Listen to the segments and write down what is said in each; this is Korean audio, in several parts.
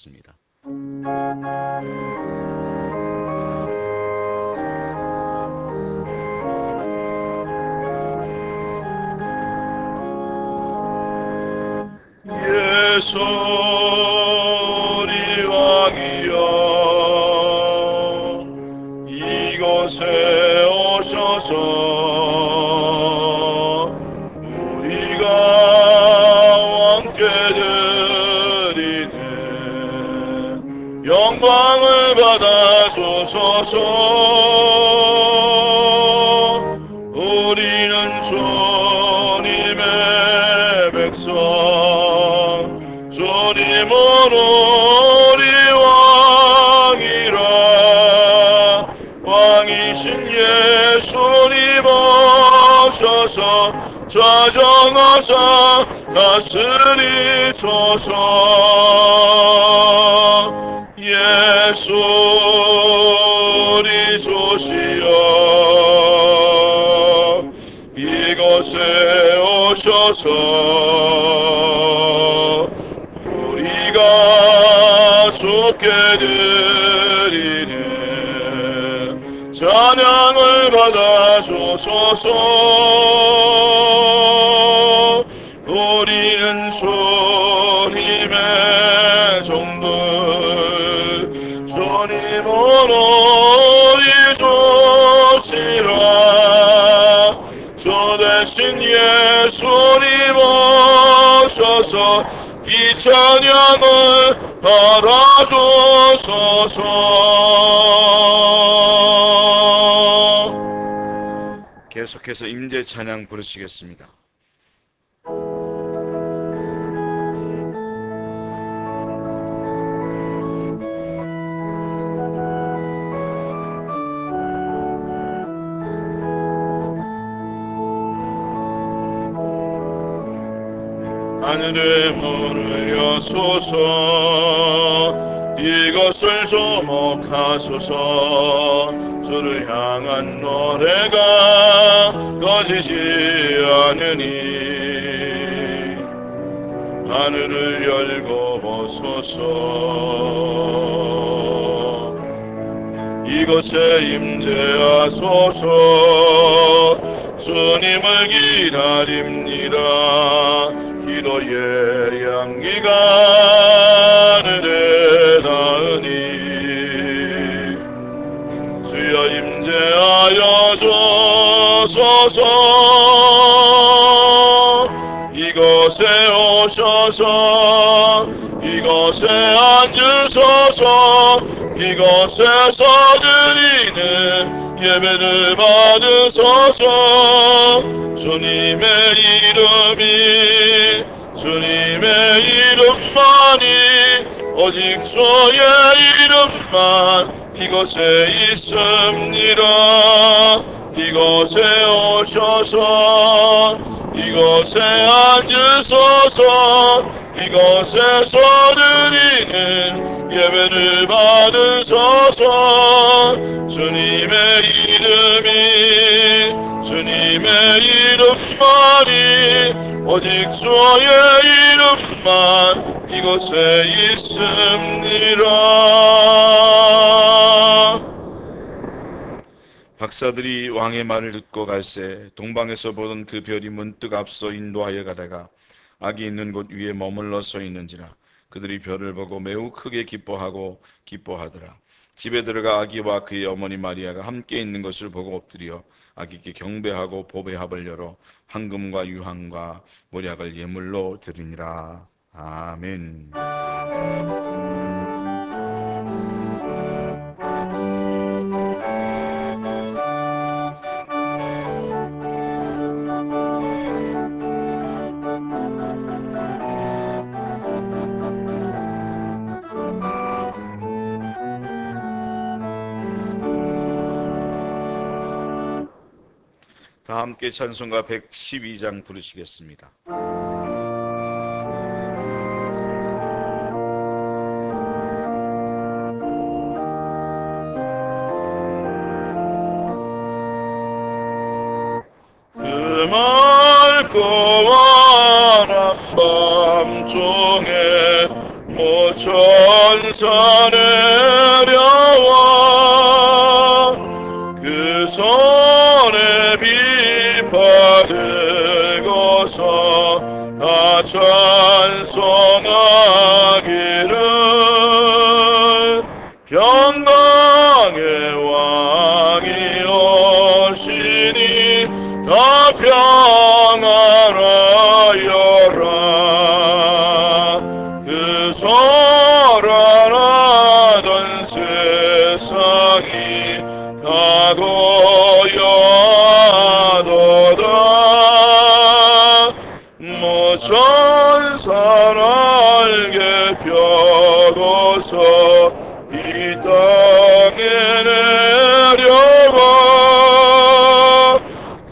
부르시겠습니다. 예수 우리 왕이여 이곳에 오셔서 우리가 왕께 드리는 영광을 받아 주소서. 우리는 주님의 백성, 주님은 우리 왕이라. 왕이신 예수님 오셔서 좌정하사 다스리소서. 예수 우리 주시여 이곳에 오셔서 우리가 주께 드리는 찬양을 받아 주소서. 우리는 주님의 종들, 주님은 우리 주시라. 주 대신 예수님 오셔서 이 찬양을 받아주소서. 계속해서 임재 찬양 부르시겠습니다. 하늘의 문을 여소서. 이것을 조목하소서. 주를 향한 노래가 꺼지지 않으니 하늘을 열고 보소서. 이곳에 임재하소서. 주님을 기다립니다. 기도의 향기가 하늘에 닿으니 주여 임재하여 주소서. 이곳에 오셔서 이곳에 앉으소서. 이곳에서 드리는 예배를 받으소서. 주님의 이름만이 오직 주의 이름만 이곳에 있습니다. 이곳에 오셔서 이곳에 앉으소서. 이곳에서 드리는 예배를 받으소서. 주님의 이름만이 오직 주의 이름만 이곳에 있습니다. 박사들이 왕의 말을 듣고 갈새 동방에서 보던 그 별이 문득 앞서 인도하여 가다가 악이 있는 곳 위에 머물러 서 있는지라. 그들이 별을 보고 매우 크게 기뻐하더라. 집에 들어가 아기와 그의 어머니 마리아가 함께 있는 것을 보고 엎드려 아기께 경배하고 보배합을 열어 황금과 유황과 몰약을 예물로 드리니라. 아멘. 다 함께 찬송가 112장 부르시겠습니다. 그 맑고 환한 밤중에 모천 내려와 그 손에 비파들고서 다 찬송하기를 평강의 왕이 오시니 다 평안하여라 그 소란하던 세상이 다 고요하도다 모천산 알게 펴고서 이 땅에 내려와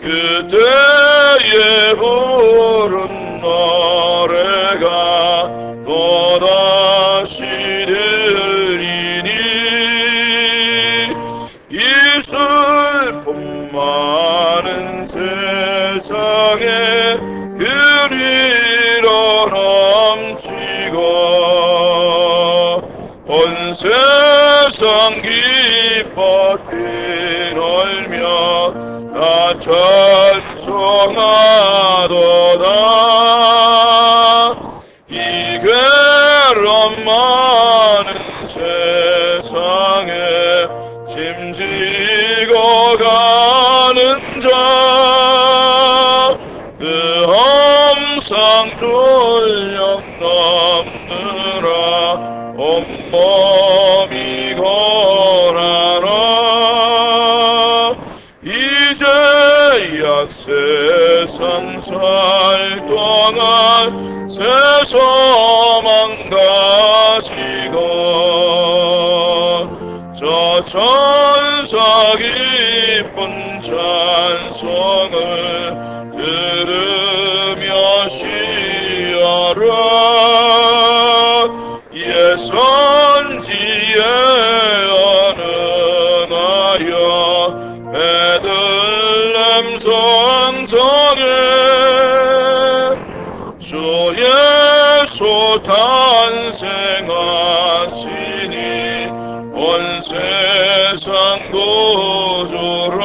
그때에 부른 노래가 또다시 들리니 이 슬픔 많은 세상에 그리로 넘치고 온 세상 기뻐 뛰놀며 다 찬송하도다 이 괴로움 많은 세상에 짐지고 가는 자 그 항상 출력 넘느라 온몸이 고나라 이제 약 세상 살 동안 새 소망 가지고 저 천사 기쁜 찬송을 들으며 쉬어라 예 선지에 언능하여 베들렘 성성에 주 예수 탄생하시니 온 세상 구주라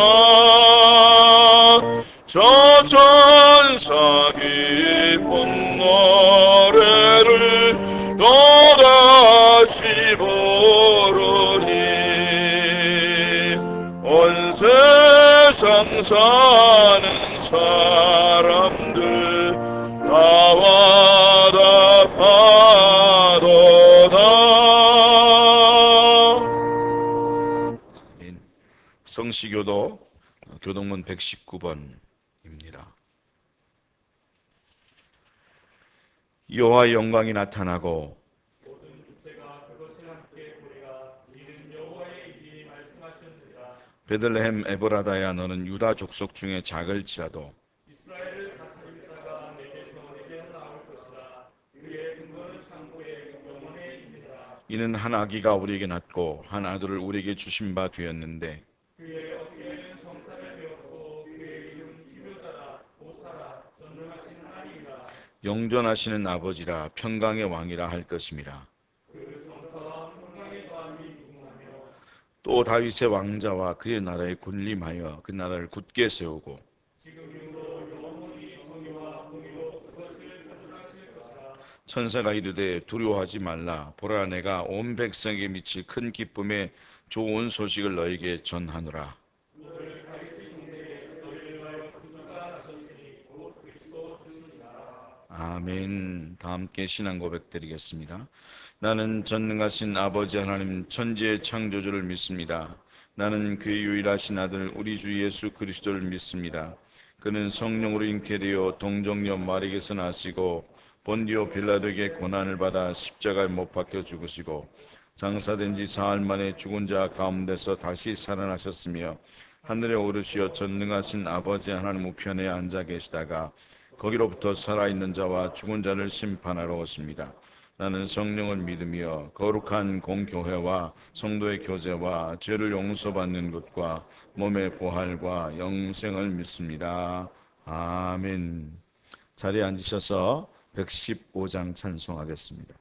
저 천사 기쁜 노래를 또다시 부르니 온 세상 사는 사람들 나와 답하도다. 성시교도 교동문 119번입니다. 여호와의 영광이 나타나고 모든 육체가 그것을 함께 보리라. 이는 여호와의 입이 말씀하셨느니라. 베들레헴 에브라다야 너는 유다 족속 중에 작을지라도 이스라엘을 다스릴 자가 내게서 내게 나올 것이라. 그의 근거는 창고에 영원에 있느니라. 이는 한 아기가 우리에게 낳고 한 아들을 우리에게 주신 바 되었는데 그의 어깨에는 정사를 배웠고 그의 이름 기묘자라 보사라 전능하신 하나님이라. 영존하시는 아버지라 평강의 왕이라 할 것임이라. 그 성사와 평강의 도함이 무궁하며 또 다윗의 왕자와 그의 나라에 군림하여 그 나라를 굳게 세우고 지금으로 영원히 정의와 공의로 그것을 가져가실 것이라. 천사가 이르되 두려워하지 말라. 보라 내가 온 백성에게 미칠 큰 기쁨의 좋은 소식을 너에게 전하노라. 오늘 다윗의 동네에 너희를 위하여 구주가 나셨으니 곧 그리스도 주시니라. 아멘. 다 함께 신앙 고백 드리겠습니다. 나는 전능하신 아버지 하나님 천지의 창조주를 믿습니다. 나는 그의 유일하신 아들 우리 주 예수 그리스도를 믿습니다. 그는 성령으로 잉태되어 동정녀 마리에게서 나시고 본디오 빌라도에게 고난을 받아 십자가에 못 박혀 죽으시고 장사된 지 사흘 만에 죽은 자 가운데서 다시 살아나셨으며 하늘에 오르시어 전능하신 아버지 하나님 우편에 앉아 계시다가 거기로부터 살아있는 자와 죽은 자를 심판하러 오십니다. 나는 성령을 믿으며 거룩한 공교회와 성도의 교제와 죄를 용서받는 것과 몸의 부활과 영생을 믿습니다. 아멘. 자리에 앉으셔서 115장 찬송하겠습니다.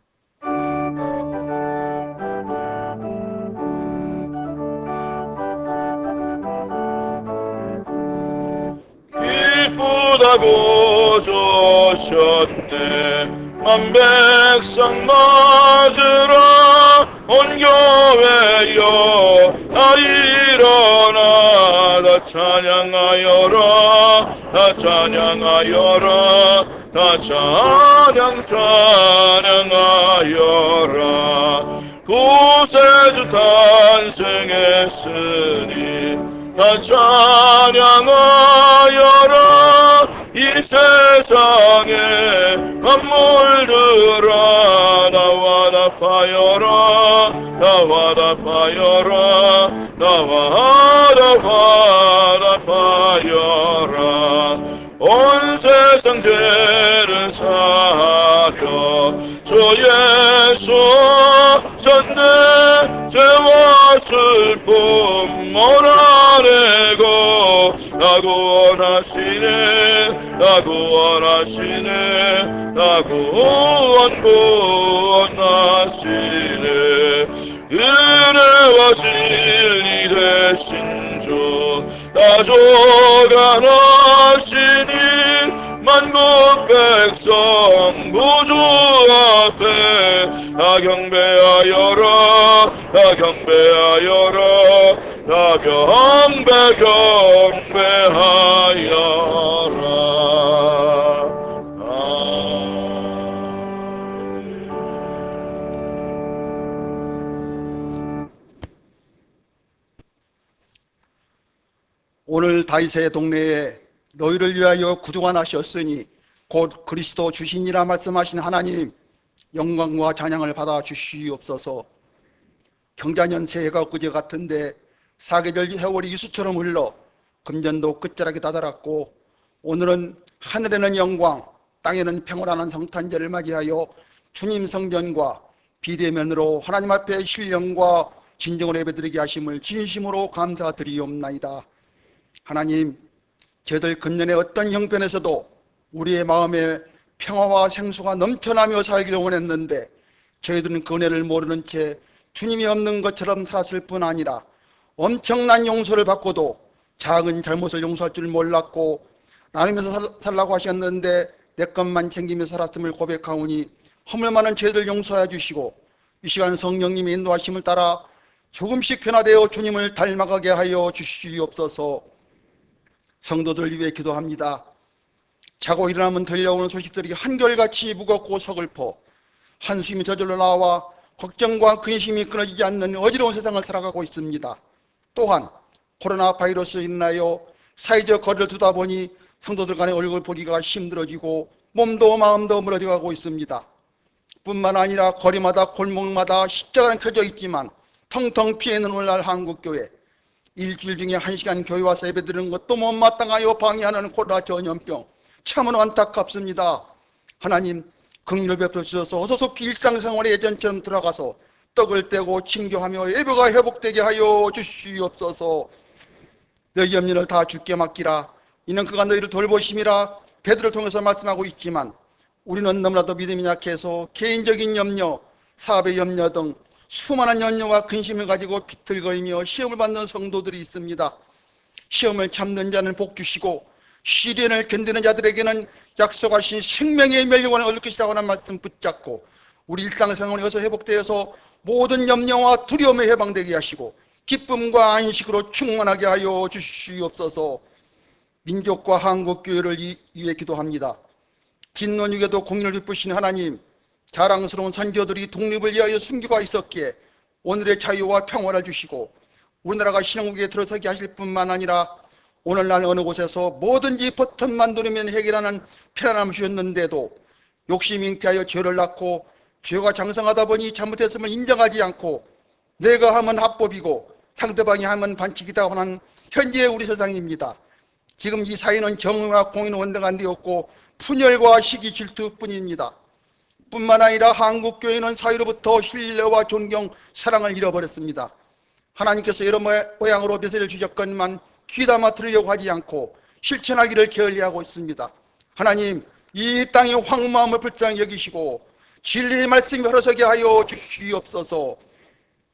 하고 조셨네. 만백성 맞으라 온 교회여 다 일어나 다 찬양하여라 다 찬양하여라 다 찬양하여라. 구세주 탄생했으니 다 찬양하여라. 이 세상에 만물들아 나와 답하여라 나와 답하여라 나와 답하여라. 온 세상 죄를 사려 주 예수 전내 죄와 슬픔 몰아내고 나 구원하시네 나 구원하시네 나 구원하시네. 은혜와 진리 되신 주 나조가 나시니 만국 백성 구주 앞에 나 경배하여라 나 경배하여라 나 경배하여라. 오늘 다윗의 동네에 너희를 위하여 구주가 나셨으니 곧 그리스도 주시니라 말씀하신 하나님, 영광과 찬양을 받아 주시옵소서. 경자년 새해가 엊그제 같은데 사계절 세월이 이수처럼 흘러 금년도 끝자락에 다다랐고, 오늘은 하늘에는 영광 땅에는 평온한 성탄절을 맞이하여 주님 성전과 비대면으로 하나님 앞에 신령과 진정으로 예배드리게 하심을 진심으로 감사드리옵나이다. 하나님, 저희들 금년의 어떤 형편에서도 우리의 마음에 평화와 생수가 넘쳐나며 살기를 원했는데 저희들은 그 은혜를 모르는 채 주님이 없는 것처럼 살았을 뿐 아니라 엄청난 용서를 받고도 작은 잘못을 용서할 줄 몰랐고 나누면서 살라고 하셨는데 내 것만 챙기며 살았음을 고백하오니 허물 많은 죄들 용서해 주시고 이 시간 성령님의 인도하심을 따라 조금씩 변화되어 주님을 닮아가게 하여 주시옵소서. 성도들 위해 기도합니다. 자고 일어나면 들려오는 소식들이 한결같이 무겁고 서글퍼 한숨이 저절로 나와 걱정과 근심이 끊어지지 않는 어지러운 세상을 살아가고 있습니다. 또한 코로나 바이러스로 인하여 사회적 거리를 두다 보니 성도들 간의 얼굴 보기가 힘들어지고 몸도 마음도 무너져가고 있습니다. 뿐만 아니라 거리마다 골목마다 십자가는 켜져 있지만 텅텅 비어있는 오늘날 한국교회, 일주일 중에 1시간 교회 와서 예배 드리는 것도 못마땅하여 방해하는 코로나 전염병, 참으로 안타깝습니다. 하나님, 긍휼을 베풀어 주셔서 어서 속히 일상생활에 예전처럼 들어가서 떡을 떼고 친교하며 예배가 회복되게 하여 주시옵소서. 너희 염려를 다 주께 맡기라. 이는 그가 너희를 돌보심이라 베드로를 통해서 말씀하고 있지만 우리는 너무나도 믿음이 약해서 개인적인 염려, 사업의 염려 등 수많은 염려와 근심을 가지고 비틀거리며 시험을 받는 성도들이 있습니다. 시험을 참는 자는 복 주시고 시련을 견디는 자들에게는 약속하신 생명의 멸류관을 얻을 것이라고 하는 말씀 붙잡고 우리 일상생활이 어서 회복되어서 모든 염려와 두려움에 해방되게 하시고 기쁨과 안식으로 충만하게 하여 주시옵소서. 민족과 한국교회를 위해 기도합니다. 진노육에도 공의를 베푸신 하나님, 자랑스러운 선조들이 독립을 위하여 순교가 있었기에 오늘의 자유와 평화를 주시고 우리나라가 신흥국에 들어서게 하실 뿐만 아니라 오늘날 어느 곳에서 뭐든지 버튼만 누르면 해결하는 편안함을 주셨는데도 욕심 잉태하여 죄를 낳고 죄가 장성하다 보니 잘못했음을 인정하지 않고 내가 하면 합법이고 상대방이 하면 반칙이다 하는 현재의 우리 세상입니다. 지금 이 사회는 정의와 공의는 원대가 안 되었고 분열과 시기 질투뿐입니다. 뿐만 아니라 한국교회는 사회로부터 신뢰와 존경, 사랑을 잃어버렸습니다. 하나님께서 여러 모양으로 메시지를 주셨건만 귀담아 들으려고 하지 않고 실천하기를 게을리하고 있습니다. 하나님, 이 땅의 황무함을 불쌍히 여기시고 진리의 말씀이 흘러서게 하여 주시옵소서.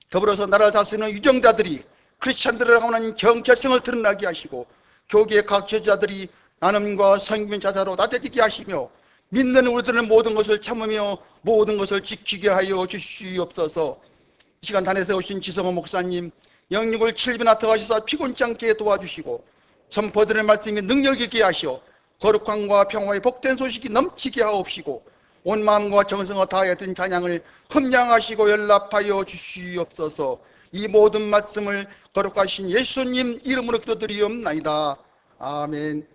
더불어서 나라를 다스리는 유정자들이 크리스찬들을 하는 정체성을 드러나게 하시고 교계의 각 지도자들이 나눔과 성김 자사로 나태지게 하시며 믿는 우리들은 모든 것을 참으며 모든 것을 지키게 하여 주시옵소서. 이 시간 단에서 오신 지성호 목사님 영육을 7배나 더하시사 피곤치 않게 도와주시고 선포드릴 말씀이 능력 있게 하시어 거룩함과 평화의 복된 소식이 넘치게 하옵시고 온 마음과 정성을 다하여 든 찬양을 흠양하시고 연락하여 주시옵소서. 이 모든 말씀을 거룩하신 예수님 이름으로 기도드리옵나이다. 아멘.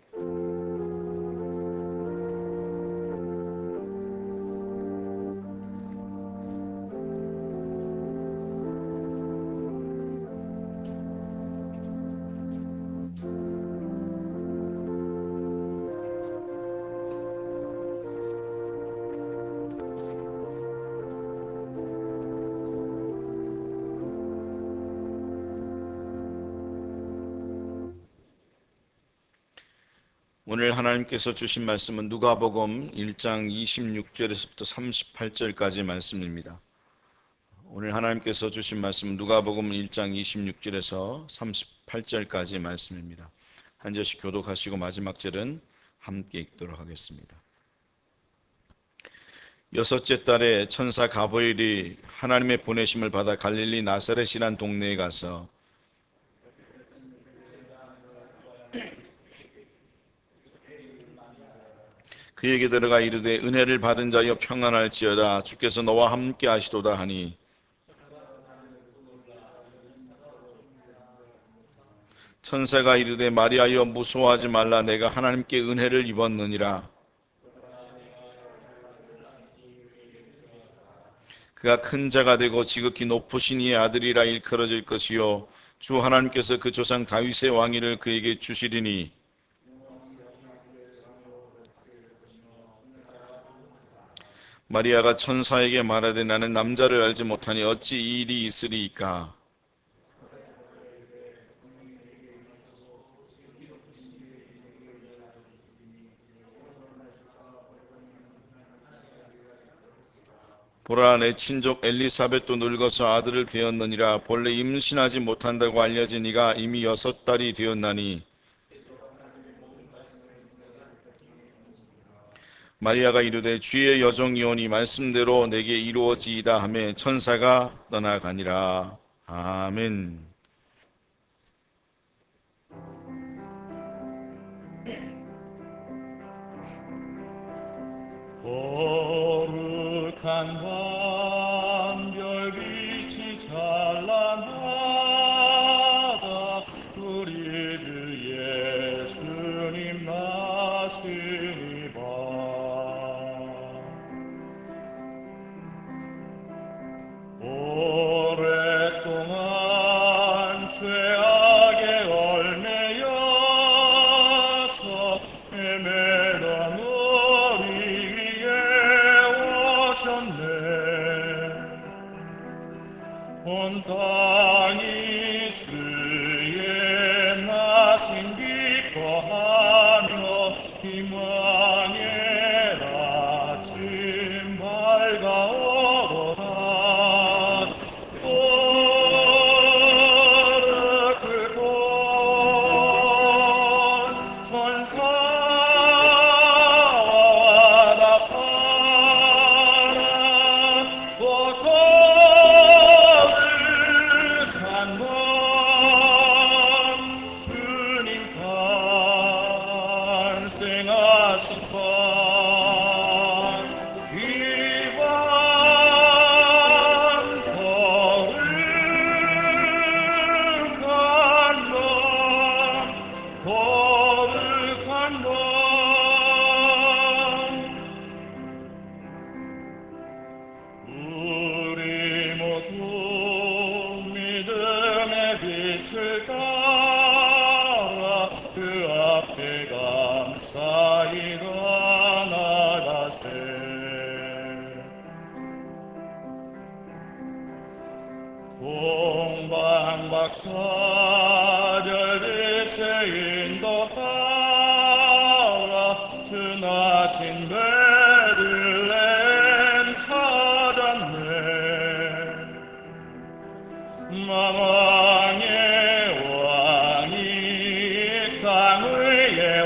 오늘 하나님께서 주신 말씀은 누가복음 1장 26절에서부터 38절까지 말씀입니다. 오늘 하나님께서 주신 말씀은 누가복음 1장 26절에서 38절까지 말씀입니다. 한 절씩 교독하시고 마지막 절은 함께 읽도록 하겠습니다. 여섯째 달에 천사 가브리엘이 하나님의 보내심을 받아 갈릴리 나사렛이란 동네에 가서 그에게 들어가 이르되 은혜를 받은 자여 평안할지어다 주께서 너와 함께 하시도다 하니 천사가 이르되 마리아여 무서워하지 말라 내가 하나님께 은혜를 입었느니라. 그가 큰 자가 되고 지극히 높으신 이의 아들이라 일컬어질 것이요 주 하나님께서 그 조상 다윗의 왕위를 그에게 주시리니 마리아가 천사에게 말하되 나는 남자를 알지 못하니 어찌 이 일이 있으리이까. 보라 내 친족 엘리사벳도 늙어서 아들을 배었느니라. 본래 임신하지 못한다고 알려진 이가 이미 6달이 되었나니 마리아가 이르되 주의 여종이오니 말씀대로 내게 이루어지이다 하매 천사가 떠나가니라. 아멘. 거룩한 밤 별빛이 찬란하다. 우리 주 예수님 나시니 봐. 오랫동안 죄악에 얽매여서 헤매던 우리에게 오셨네. 온 땅이 주의 나신 기뻐하며 희망의 아침 밝아오로다. 오르클 본 천사와 답하라. 거룩한 밤 주님 탄생하신 밤 이 밤 거룩한 밤 우리 모두 믿음의 빛을 따라 그 앞에 감사히 나아가세. 동방박사별빛의 인도 따라 주 나신 베들레헴 찾았네. 만왕의 왕이 땅 위에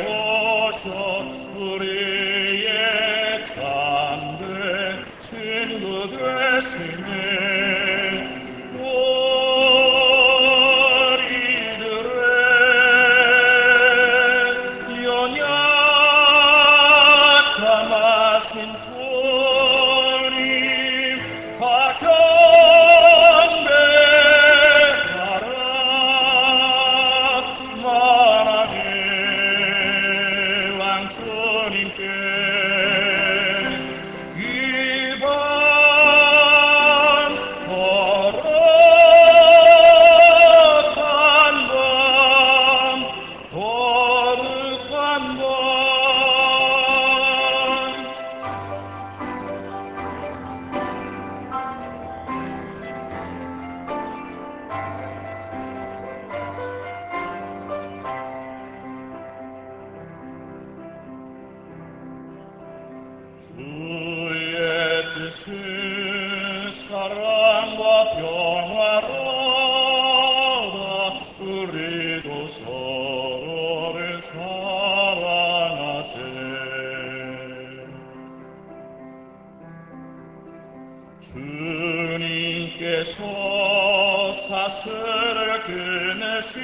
주께서 사슬을 끊으시니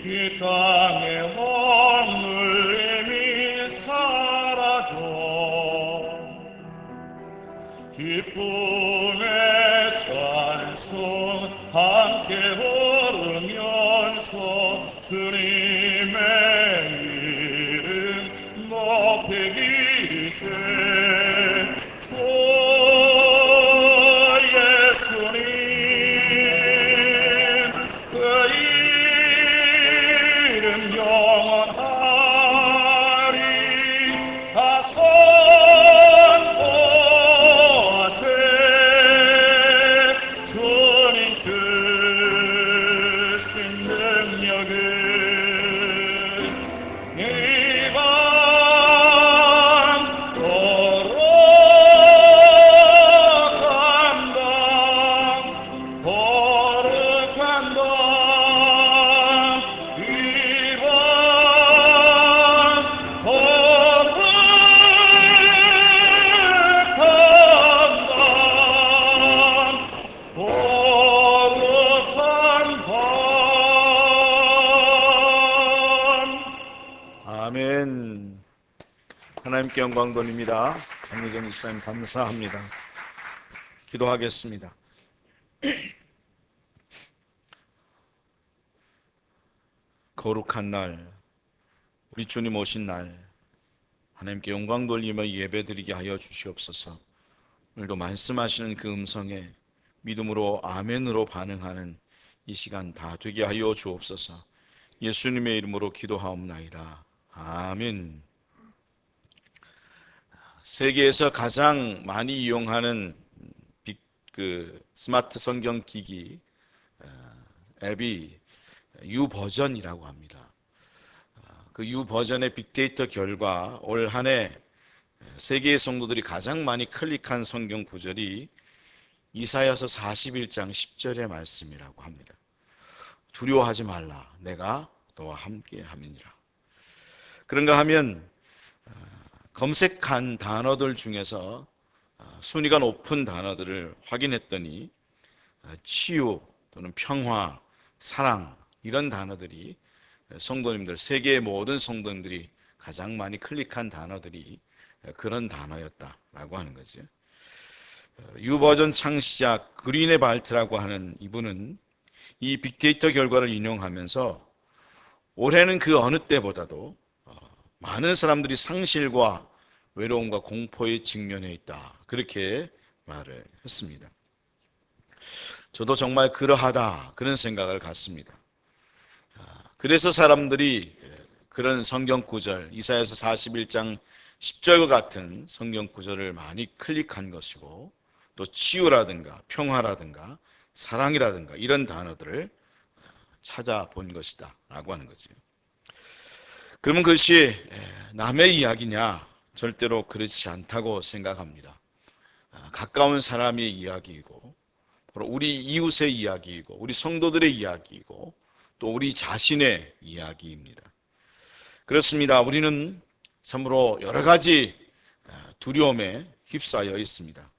이 땅의 억눌림이 사라져 기쁨의 찬송 함께 부르면서 주님의 이름 높이기세 주 예수님 그 이름 영원하리 다선 아멘. 하나님께 영광 돌립니다. 장미정 집사님 감사합니다. 기도하겠습니다. 거룩한 날, 우리 주님 오신 날, 하나님께 영광 돌리며 예배드리게 하여 주시옵소서. 오늘도 말씀하시는 그 음성에 믿음으로 아멘으로 반응하는 이 시간 다 되게 하여 주옵소서. 예수님의 이름으로 기도하옵나이다. 아멘. 세계에서 가장 많이 이용하는 스마트 성경 기기 앱이 유버전이라고 합니다. 그 유버전의 빅데이터 결과 올 한 해 세계의 성도들이 가장 많이 클릭한 성경 구절이 이사야서 41장 10절의 말씀이라고 합니다. 두려워하지 말라, 내가 너와 함께 함이니라. 그런가 하면 검색한 단어들 중에서 순위가 높은 단어들을 확인했더니 치유 또는 평화, 사랑 이런 단어들이 성도님들, 세계의 모든 성도님들이 가장 많이 클릭한 단어들이 그런 단어였다라고 하는 거죠. 유버전 창시자 그린의 발트라고 하는 이분은 이 빅데이터 결과를 인용하면서 올해는 그 어느 때보다도 많은 사람들이 상실과 외로움과 공포에 직면해 있다. 그렇게 말을 했습니다. 저도 정말 그러하다 그런 생각을 갖습니다. 그래서 사람들이 그런 성경 구절, 이사야서 41장 10절과 같은 성경 구절을 많이 클릭한 것이고 또 치유라든가 평화라든가 사랑이라든가 이런 단어들을 찾아본 것이다 라고 하는 거죠. 그러면 그것이 남의 이야기냐? 절대로 그렇지 않다고 생각합니다. 가까운 사람의 이야기이고 바로 우리 이웃의 이야기이고 우리 성도들의 이야기이고 또 우리 자신의 이야기입니다. 그렇습니다. 우리는 참으로 여러 가지 두려움에 휩싸여 있습니다.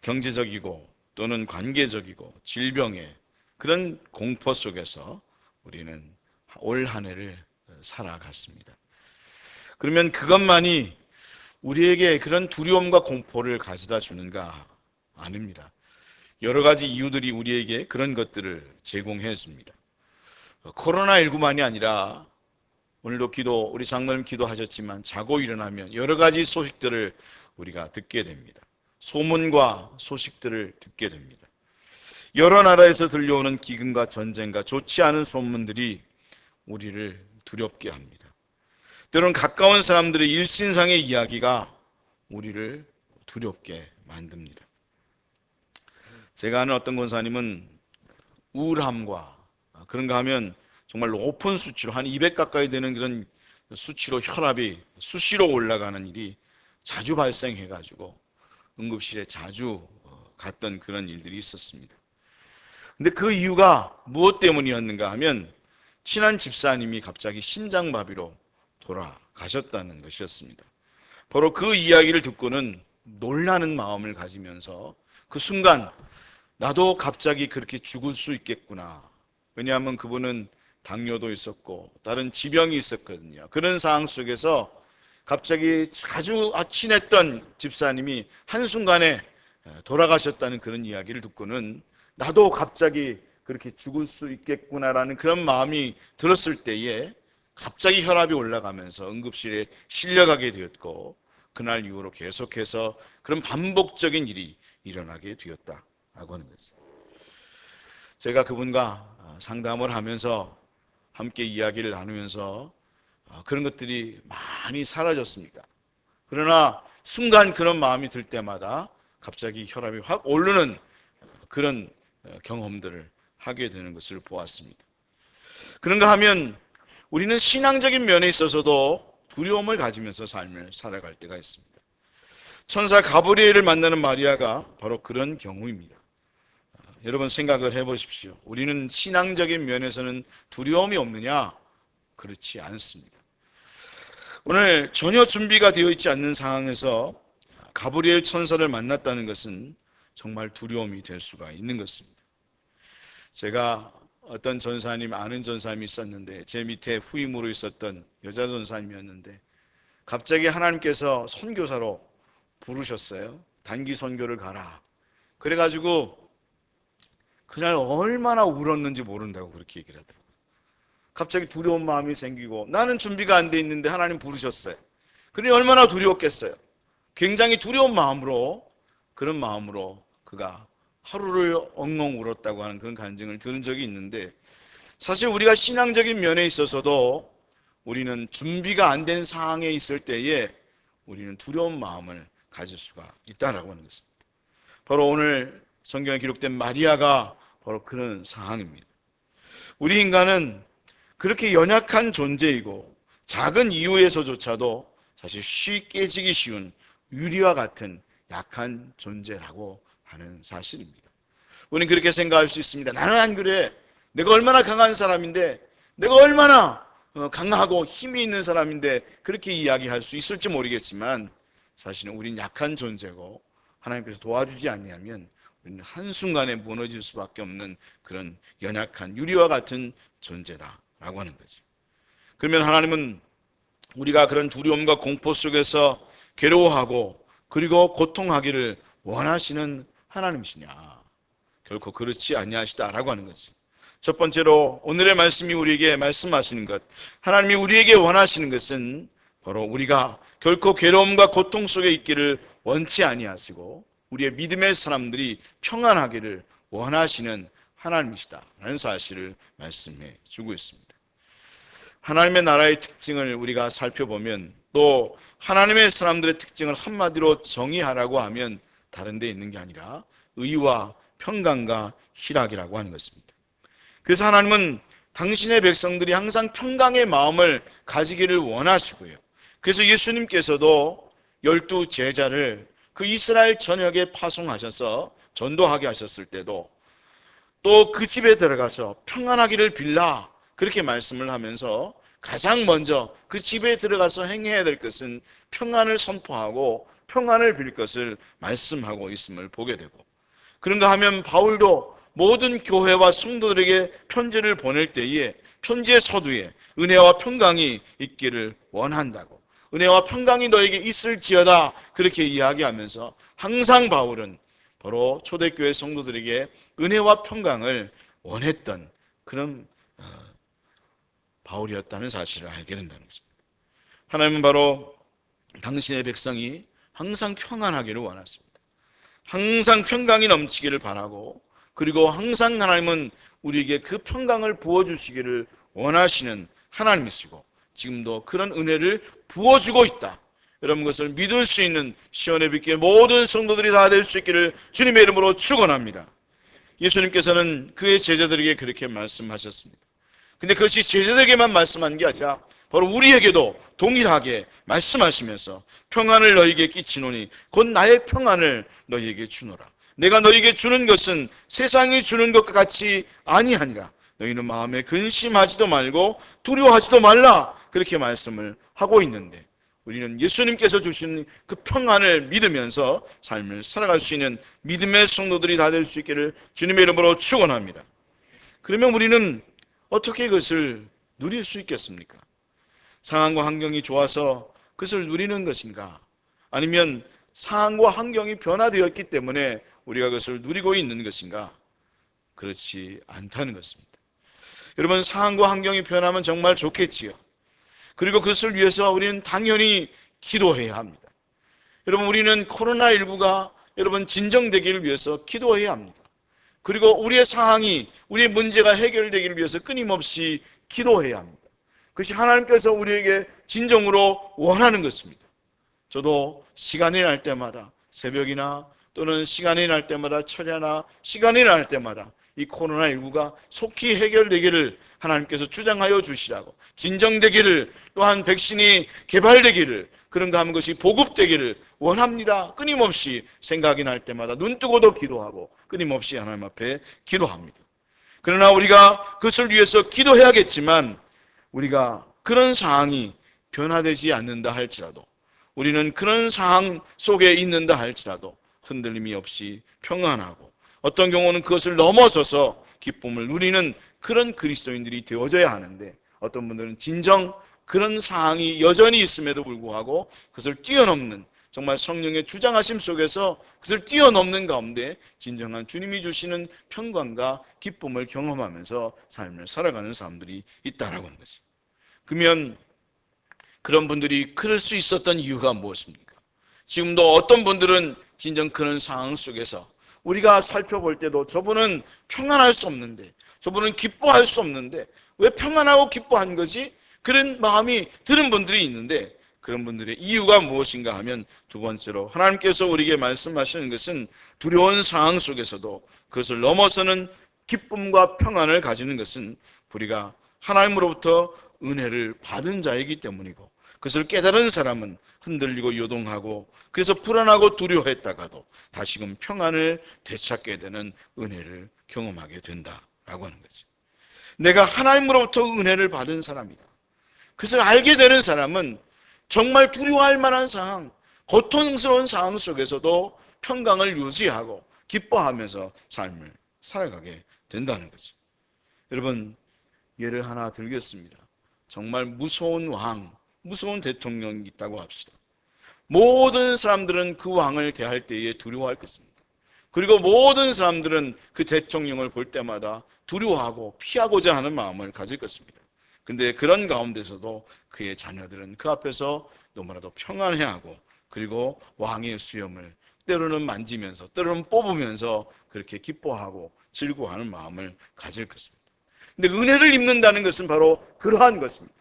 경제적이고 또는 관계적이고 질병의 그런 공포 속에서 우리는 올 한 해를 살아갔습니다. 그러면 그것만이 우리에게 그런 두려움과 공포를 가져다 주는가? 아닙니다. 여러 가지 이유들이 우리에게 그런 것들을 제공해 줍니다. 코로나19만이 아니라 오늘도 우리 장로님 기도하셨지만 자고 일어나면 여러 가지 소식들을 우리가 듣게 됩니다. 소문과 소식들을 듣게 됩니다. 여러 나라에서 들려오는 기근과 전쟁과 좋지 않은 소문들이 우리를 두렵게 합니다. 때로는 가까운 사람들의 일신상의 이야기가 우리를 두렵게 만듭니다. 제가 아는 어떤 권사님은 우울함과 그런가 하면 정말 높은 수치로 한 200 가까이 되는 그런 수치로 혈압이 수시로 올라가는 일이 자주 발생해가지고 응급실에 자주 갔던 그런 일들이 있었습니다. 근데 그 이유가 무엇 때문이었는가 하면 친한 집사님이 갑자기 심장마비로 돌아가셨다는 것이었습니다. 바로 그 이야기를 듣고는 놀라는 마음을 가지면서 그 순간 나도 갑자기 그렇게 죽을 수 있겠구나. 왜냐하면 그분은 당뇨도 있었고 다른 지병이 있었거든요. 그런 상황 속에서 갑자기 아주 친했던 집사님이 한순간에 돌아가셨다는 그런 이야기를 듣고는 나도 갑자기 그렇게 죽을 수 있겠구나라는 그런 마음이 들었을 때에 갑자기 혈압이 올라가면서 응급실에 실려가게 되었고, 그날 이후로 계속해서 그런 반복적인 일이 일어나게 되었다라고 하는 것입니다. 제가 그분과 상담을 하면서 함께 이야기를 나누면서 그런 것들이 많이 사라졌습니다. 그러나 순간 그런 마음이 들 때마다 갑자기 혈압이 확 오르는 그런 경험들을 하게 되는 것을 보았습니다. 그런가 하면 우리는 신앙적인 면에 있어서도 두려움을 가지면서 삶을 살아갈 때가 있습니다. 천사 가브리엘을 만나는 마리아가 바로 그런 경우입니다. 여러분 생각을 해보십시오. 우리는 신앙적인 면에서는 두려움이 없느냐? 그렇지 않습니다. 오늘 전혀 준비가 되어 있지 않는 상황에서 가브리엘 천사를 만났다는 것은 정말 두려움이 될 수가 있는 것입니다. 제가 어떤 전사님, 아는 전사님이 있었는데 제 밑에 후임으로 있었던 여자 전사님이었는데 갑자기 하나님께서 선교사로 부르셨어요. 단기 선교를 가라. 그래가지고 그날 얼마나 울었는지 모른다고 그렇게 얘기를 하더라고요. 갑자기 두려운 마음이 생기고 나는 준비가 안 돼 있는데 하나님 부르셨어요. 그러니 얼마나 두려웠겠어요. 굉장히 두려운 마음으로, 그런 마음으로 그가 하루를 엉엉 울었다고 하는 그런 간증을 들은 적이 있는데, 사실 우리가 신앙적인 면에 있어서도 우리는 준비가 안 된 상황에 있을 때에 우리는 두려운 마음을 가질 수가 있다라고 하는 것입니다. 바로 오늘 성경에 기록된 마리아가 바로 그런 상황입니다. 우리 인간은 그렇게 연약한 존재이고 작은 이유에서조차도 사실 쉽게 깨지기 쉬운 유리와 같은 약한 존재라고 하는 사실입니다. 우리는 그렇게 생각할 수 있습니다. 나는 안 그래. 내가 얼마나 강한 사람인데, 내가 얼마나 강하고 힘이 있는 사람인데 그렇게 이야기할 수 있을지 모르겠지만 사실은 우린 약한 존재고 하나님께서 도와주지 않냐면 우리는 한순간에 무너질 수밖에 없는 그런 연약한 유리와 같은 존재다라고 하는 거죠. 그러면 하나님은 우리가 그런 두려움과 공포 속에서 괴로워하고 그리고 고통하기를 원하시는 하나님이시냐? 결코 그렇지 아니하시다라고 하는 거죠. 첫 번째로 오늘의 말씀이 우리에게 말씀하시는 것, 하나님이 우리에게 원하시는 것은 바로 우리가 결코 괴로움과 고통 속에 있기를 원치 아니하시고 우리의 믿음의 사람들이 평안하기를 원하시는 하나님이시다라는 사실을 말씀해 주고 있습니다. 하나님의 나라의 특징을 우리가 살펴보면, 또 하나님의 사람들의 특징을 한마디로 정의하라고 하면 다른 데 있는 게 아니라 의와 평강과 희락이라고 하는 것입니다. 그래서 하나님은 당신의 백성들이 항상 평강의 마음을 가지기를 원하시고요. 그래서 예수님께서도 12 제자를 그 이스라엘 전역에 파송하셔서 전도하게 하셨을 때도 또 그 집에 들어가서 평안하기를 빌라 그렇게 말씀을 하면서 가장 먼저 그 집에 들어가서 행해야 될 것은 평안을 선포하고 평안을 빌 것을 말씀하고 있음을 보게 되고, 그런가 하면 바울도 모든 교회와 성도들에게 편지를 보낼 때에 편지의 서두에 은혜와 평강이 있기를 원한다고, 은혜와 평강이 너에게 있을지어다 그렇게 이야기하면서 항상 바울은 바로 초대교회 성도들에게 은혜와 평강을 원했던 그런 바울이었다는 사실을 알게 된다는 것입니다. 하나님은 바로 당신의 백성이 항상 평안하기를 원하십니다. 항상 평강이 넘치기를 바라고, 그리고 항상 하나님은 우리에게 그 평강을 부어주시기를 원하시는 하나님이시고 지금도 그런 은혜를 부어주고 있다. 여러분 그것을 믿을 수 있는 시온의 빛교회 모든 성도들이 다 될 수 있기를 주님의 이름으로 축원합니다. 예수님께서는 그의 제자들에게 그렇게 말씀하셨습니다. 근데 그것이 제자들에게만 말씀한 게 아니라 바로 우리에게도 동일하게 말씀하시면서 평안을 너희에게 끼치노니 곧 나의 평안을 너희에게 주노라. 내가 너희에게 주는 것은 세상이 주는 것과 같이 아니하니라. 너희는 마음에 근심하지도 말고 두려워하지도 말라. 그렇게 말씀을 하고 있는데 우리는 예수님께서 주신 그 평안을 믿으면서 삶을 살아갈 수 있는 믿음의 성도들이 다 될 수 있기를 주님의 이름으로 축원합니다. 그러면 우리는 어떻게 그것을 누릴 수 있겠습니까? 상황과 환경이 좋아서 그것을 누리는 것인가? 아니면 상황과 환경이 변화되었기 때문에 우리가 그것을 누리고 있는 것인가? 그렇지 않다는 것입니다. 여러분, 상황과 환경이 변하면 정말 좋겠지요. 그리고 그것을 위해서 우리는 당연히 기도해야 합니다. 여러분, 우리는 코로나19가 여러분 진정되기를 위해서 기도해야 합니다. 그리고 우리의 상황이, 우리의 문제가 해결되기를 위해서 끊임없이 기도해야 합니다. 그것이 하나님께서 우리에게 진정으로 원하는 것입니다. 저도 시간이 날 때마다, 새벽이나 또는 시간이 날 때마다, 철야나 시간이 날 때마다 이 코로나19가 속히 해결되기를 하나님께서 주장하여 주시라고, 진정되기를, 또한 백신이 개발되기를, 그런가 하는 것이 보급되기를 원합니다. 끊임없이 생각이 날 때마다 눈 뜨고도 기도하고 끊임없이 하나님 앞에 기도합니다. 그러나 우리가 그것을 위해서 기도해야겠지만, 우리가 그런 상황이 변화되지 않는다 할지라도, 우리는 그런 상황 속에 있는다 할지라도 흔들림이 없이 평안하고, 어떤 경우는 그것을 넘어서서 기쁨을 누리는 그런 그리스도인들이 되어져야 하는데, 어떤 분들은 진정 그런 상황이 여전히 있음에도 불구하고 그것을 뛰어넘는, 정말 성령의 주장하심 속에서 그것을 뛰어넘는 가운데 진정한 주님이 주시는 평강과 기쁨을 경험하면서 삶을 살아가는 사람들이 있다라고 하는 거죠. 그러면 그런 분들이 그럴 수 있었던 이유가 무엇입니까? 지금도 어떤 분들은 진정 그런 상황 속에서 우리가 살펴볼 때도 저분은 평안할 수 없는데, 저분은 기뻐할 수 없는데 왜 평안하고 기뻐한 거지? 그런 마음이 드는 분들이 있는데, 그런 분들의 이유가 무엇인가 하면, 두 번째로 하나님께서 우리에게 말씀하시는 것은 두려운 상황 속에서도 그것을 넘어서는 기쁨과 평안을 가지는 것은 우리가 하나님으로부터 은혜를 받은 자이기 때문이고, 그것을 깨달은 사람은 흔들리고 요동하고 그래서 불안하고 두려워했다가도 다시금 평안을 되찾게 되는 은혜를 경험하게 된다라고 하는 거죠. 내가 하나님으로부터 은혜를 받은 사람이다. 그것을 알게 되는 사람은 정말 두려워할 만한 상황, 고통스러운 상황 속에서도 평강을 유지하고 기뻐하면서 삶을 살아가게 된다는 거죠. 여러분, 예를 하나 들겠습니다. 정말 무서운 왕, 무서운 대통령이 있다고 합시다. 모든 사람들은 그 왕을 대할 때에 두려워할 것입니다. 그리고 모든 사람들은 그 대통령을 볼 때마다 두려워하고 피하고자 하는 마음을 가질 것입니다. 근데 그런 가운데서도 그의 자녀들은 그 앞에서 너무나도 평안해하고, 그리고 왕의 수염을 때로는 만지면서 때로는 뽑으면서 그렇게 기뻐하고 즐거워하는 마음을 가질 것입니다. 근데 은혜를 입는다는 것은 바로 그러한 것입니다.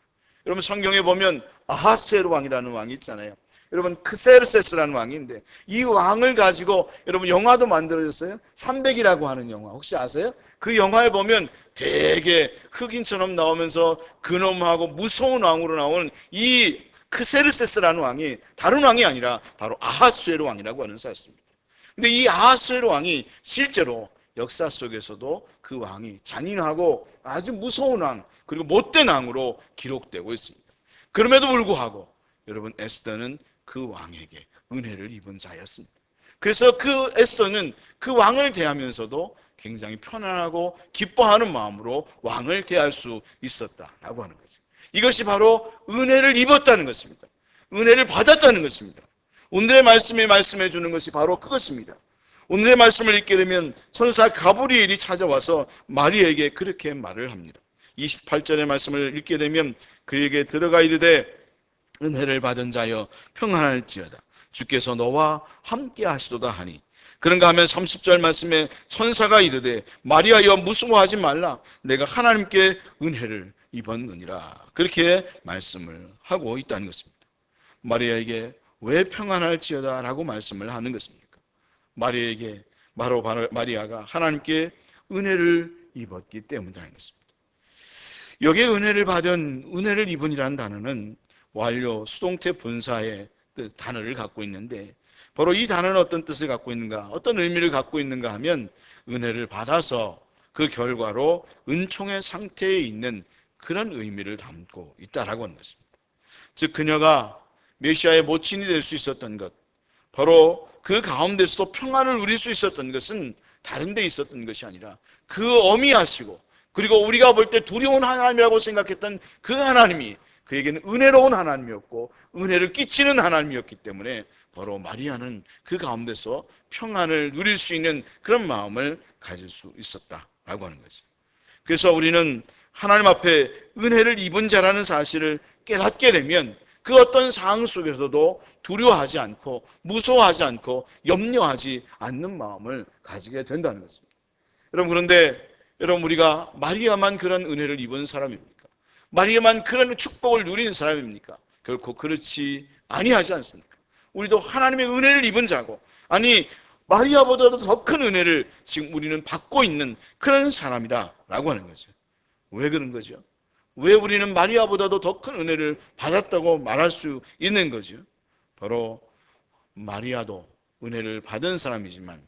여러분, 성경에 보면 아하스에로 왕이라는 왕이 있잖아요. 여러분, 크세르세스라는 왕인데, 이 왕을 가지고 여러분 영화도 만들어졌어요. 300이라고 하는 영화 혹시 아세요? 그 영화에 보면 되게 흑인처럼 나오면서 근엄하고 무서운 왕으로 나오는 이 크세르세스라는 왕이 다른 왕이 아니라 바로 아하스에로 왕이라고 하는 사였습니다. 근데 이 아하스에로 왕이 실제로 역사 속에서도 그 왕이 잔인하고 아주 무서운 왕, 그리고 못된 왕으로 기록되고 있습니다. 그럼에도 불구하고 여러분, 에스더는 그 왕에게 은혜를 입은 자였습니다. 그래서 그 에스더는 그 왕을 대하면서도 굉장히 편안하고 기뻐하는 마음으로 왕을 대할 수 있었다라고 하는 거죠. 이것이 바로 은혜를 입었다는 것입니다. 은혜를 받았다는 것입니다. 오늘의 말씀에 말씀해 주는 것이 바로 그것입니다. 오늘의 말씀을 읽게 되면 천사 가브리엘이 찾아와서 마리아에게 그렇게 말을 합니다. 28절의 말씀을 읽게 되면 그에게 들어가 이르되 은혜를 받은 자여 평안할지어다. 주께서 너와 함께 하시도다 하니. 그런가 하면 30절 말씀에 천사가 이르되 마리아여 무서워하지 말라. 내가 하나님께 은혜를 입었느니라. 그렇게 말씀을 하고 있다는 것입니다. 마리아에게 왜 평안할지어다 라고 말씀을 하는 것입니까? 마리아에게 바로 마리아가 하나님께 은혜를 입었기 때문이라는 것입니다. 여기에 은혜를 입은이라는 단어는 완료 수동태 분사의 단어를 갖고 있는데, 바로 이 단어는 어떤 뜻을 갖고 있는가, 어떤 의미를 갖고 있는가 하면 은혜를 받아서 그 결과로 은총의 상태에 있는 그런 의미를 담고 있다라고 하는 것입니다. 즉, 그녀가 메시아의 모친이 될 수 있었던 것, 바로 그 가운데서도 평안을 누릴 수 있었던 것은 다른 데 있었던 것이 아니라 그 어미하시고, 그리고 우리가 볼 때 두려운 하나님이라고 생각했던 그 하나님이 그에게는 은혜로운 하나님이었고 은혜를 끼치는 하나님이었기 때문에 바로 마리아는 그 가운데서 평안을 누릴 수 있는 그런 마음을 가질 수 있었다라고 하는 거죠. 그래서 우리는 하나님 앞에 은혜를 입은 자라는 사실을 깨닫게 되면 그 어떤 상황 속에서도 두려워하지 않고 무서워하지 않고 염려하지 않는 마음을 가지게 된다는 것입니다. 여러분, 그런데 여러분, 우리가 마리아만 그런 은혜를 입은 사람입니까? 마리아만 그런 축복을 누리는 사람입니까? 결코 그렇지 아니하지 않습니까? 우리도 하나님의 은혜를 입은 자고, 아니 마리아보다도 더 큰 은혜를 지금 우리는 받고 있는 그런 사람이다라고 하는 거죠. 왜 그런 거죠? 왜 우리는 마리아보다도 더 큰 은혜를 받았다고 말할 수 있는 거죠? 바로 마리아도 은혜를 받은 사람이지만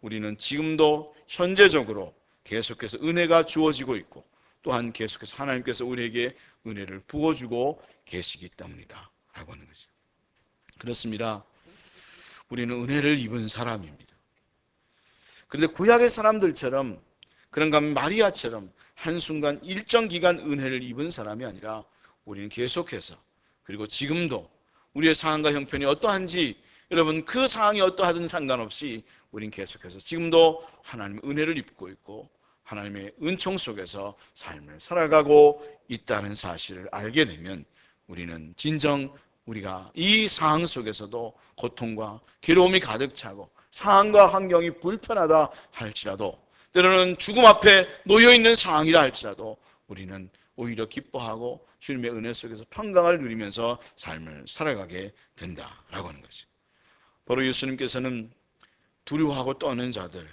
우리는 지금도 현재적으로 계속해서 은혜가 주어지고 있고, 또한 계속해서 하나님께서 우리에게 은혜를 부어주고 계시기 때문이다 라고 하는 거죠. 그렇습니다. 우리는 은혜를 입은 사람입니다. 그런데 구약의 사람들처럼, 그런가 하면 마리아처럼 한순간 일정 기간 은혜를 입은 사람이 아니라 우리는 계속해서, 그리고 지금도 우리의 상황과 형편이 어떠한지, 여러분 그 상황이 어떠하든 상관없이 우리는 계속해서 지금도 하나님의 은혜를 입고 있고 하나님의 은총 속에서 삶을 살아가고 있다는 사실을 알게 되면 우리는 진정 우리가 이 상황 속에서도 고통과 괴로움이 가득 차고 상황과 환경이 불편하다 할지라도, 때로는 죽음 앞에 놓여있는 상황이라 할지라도 우리는 오히려 기뻐하고 주님의 은혜 속에서 평강을 누리면서 삶을 살아가게 된다라고 하는 거죠. 바로 예수님께서는 두려워하고 떠는 자들,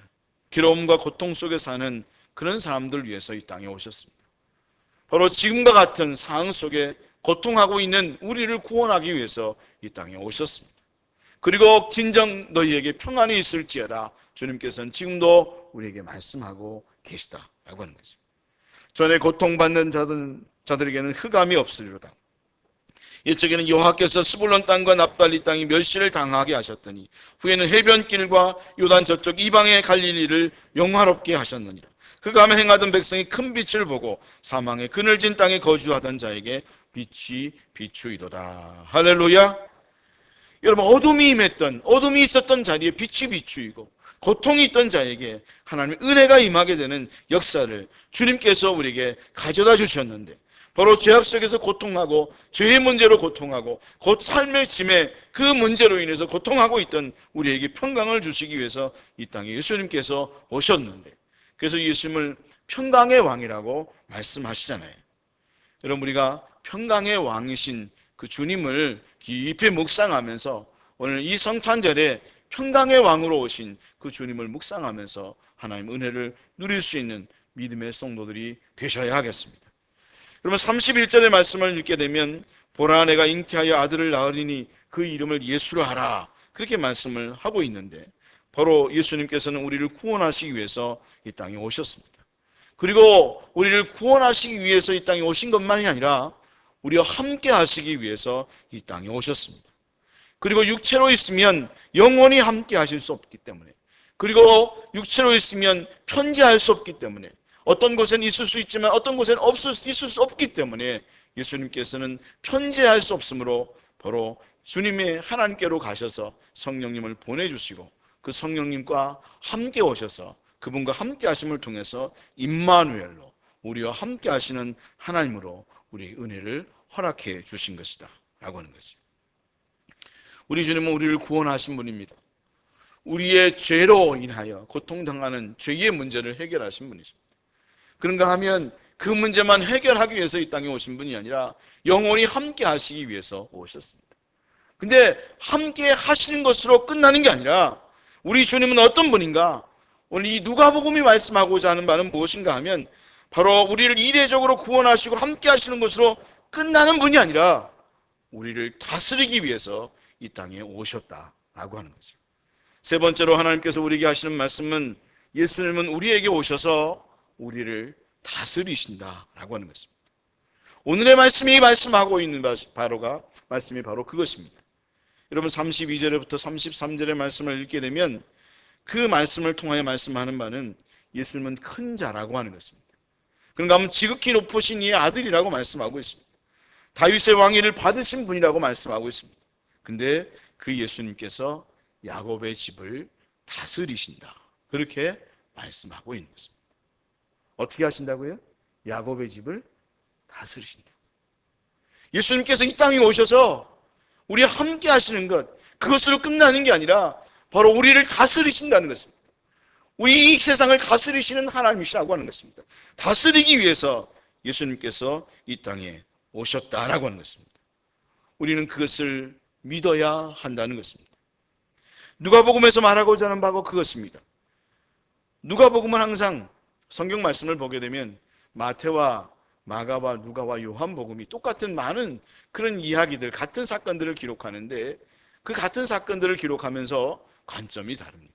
괴로움과 고통 속에 사는 그런 사람들 위해서 이 땅에 오셨습니다. 바로 지금과 같은 상황 속에 고통하고 있는 우리를 구원하기 위해서 이 땅에 오셨습니다. 그리고 진정 너희에게 평안이 있을지어다, 주님께서는 지금도 우리에게 말씀하고 계시다라고 하는 거죠. 전에 고통받는 자들에게는 흑암이 없으리로다. 이쪽에는 여호와께서 스불론 땅과 납달리 땅이 멸시를 당하게 하셨더니 후에는 해변길과 요단 저쪽 이방의 갈릴리를 영화롭게 하셨느니라. 흑암에 행하던 백성이 큰 빛을 보고 사망의 그늘진 땅에 거주하던 자에게 빛이 비추이도다. 할렐루야. 여러분, 어둠이 있었던 자리에 빛이 비추이고 고통이 있던 자에게 하나님의 은혜가 임하게 되는 역사를 주님께서 우리에게 가져다 주셨는데, 바로 죄악 속에서 고통하고 죄의 문제로 고통하고 곧 삶의 짐에 그 문제로 인해서 고통하고 있던 우리에게 평강을 주시기 위해서 이 땅에 예수님께서 오셨는데, 그래서 예수님을 평강의 왕이라고 말씀하시잖아요. 여러분, 우리가 평강의 왕이신 그 주님을 깊이 묵상하면서 오늘 이 성탄절에 평강의 왕으로 오신 그 주님을 묵상하면서 하나님 은혜를 누릴 수 있는 믿음의 성도들이 되셔야 하겠습니다. 그러면 31절의 말씀을 읽게 되면 보라, 내가 잉태하여 아들을 낳으리니 그 이름을 예수로 하라, 그렇게 말씀을 하고 있는데, 바로 예수님께서는 우리를 구원하시기 위해서 이 땅에 오셨습니다. 그리고 우리를 구원하시기 위해서 이 땅에 오신 것만이 아니라 우리와 함께 하시기 위해서 이 땅에 오셨습니다. 그리고 육체로 있으면 영원히 함께 하실 수 없기 때문에, 그리고 육체로 있으면 편지할 수 없기 때문에, 어떤 곳엔 있을 수 있지만 어떤 곳엔 있을 수 없기 때문에 예수님께서는 편지할 수 없으므로 바로 주님의 하나님께로 가셔서 성령님을 보내주시고 그 성령님과 함께 오셔서 그분과 함께 하심을 통해서 임마누엘로, 우리와 함께 하시는 하나님으로 우리의 은혜를 허락해 주신 것이다 라고 하는 거죠. 우리 주님은 우리를 구원하신 분입니다. 우리의 죄로 인하여 고통당하는 죄의 문제를 해결하신 분이십니다. 그런가 하면 그 문제만 해결하기 위해서 이 땅에 오신 분이 아니라 영원히 함께 하시기 위해서 오셨습니다. 근데 함께 하시는 것으로 끝나는 게 아니라 우리 주님은 어떤 분인가? 오늘 이 누가복음이 말씀하고자 하는 바는 무엇인가 하면 바로 우리를 이례적으로 구원하시고 함께 하시는 것으로 끝나는 분이 아니라 우리를 다스리기 위해서 이 땅에 오셨다라고 하는 거죠. 세 번째로 하나님께서 우리에게 하시는 말씀은 예수님은 우리에게 오셔서 우리를 다스리신다라고 하는 것입니다. 오늘의 말씀이 말씀하고 있는 말씀이 바로 그것입니다. 여러분 32절부터 33절의 말씀을 읽게 되면 그 말씀을 통하여 말씀하는 바는 예수님은 큰 자라고 하는 것입니다. 그런가 하면 지극히 높으신 이의 아들이라고 말씀하고 있습니다. 다윗의 왕위를 받으신 분이라고 말씀하고 있습니다. 근데 그 예수님께서 야곱의 집을 다스리신다, 그렇게 말씀하고 있는 것입니다. 어떻게 하신다고요? 야곱의 집을 다스리신다. 예수님께서 이 땅에 오셔서 우리와 함께 하시는 것, 그것으로 끝나는 게 아니라 바로 우리를 다스리신다는 것입니다. 우리 이 세상을 다스리시는 하나님이시라고 하는 것입니다. 다스리기 위해서 예수님께서 이 땅에 오셨다라고 하는 것입니다. 우리는 그것을 믿어야 한다는 것입니다. 누가복음에서 말하고자 하는 바가 그것입니다. 누가복음은 항상 성경 말씀을 보게 되면 마태와 마가와 누가와 요한복음이 똑같은 많은 그런 이야기들, 같은 사건들을 기록하는데 그 같은 사건들을 기록하면서 관점이 다릅니다.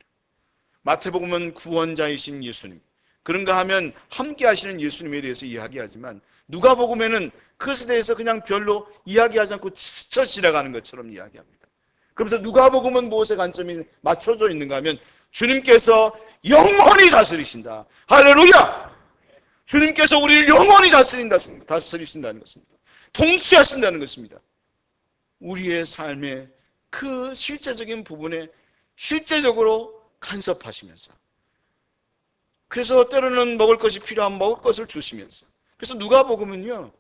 마태복음은 구원자이신 예수님, 그런가 하면 함께 하시는 예수님에 대해서 이야기하지만 누가복음에는 그것에 대해서 그냥 별로 이야기하지 않고 스쳐 지나가는 것처럼 이야기합니다. 그러면서 누가복음은 무엇에 관점이 맞춰져 있는가 하면 주님께서 영원히 다스리신다. 할렐루야! 주님께서 우리를 영원히 다스리신다는 것입니다. 통치하신다는 것입니다. 우리의 삶의 그 실제적인 부분에 실제적으로 간섭하시면서, 그래서 때로는 먹을 것이 필요하면 먹을 것을 주시면서, 그래서 누가복음은요,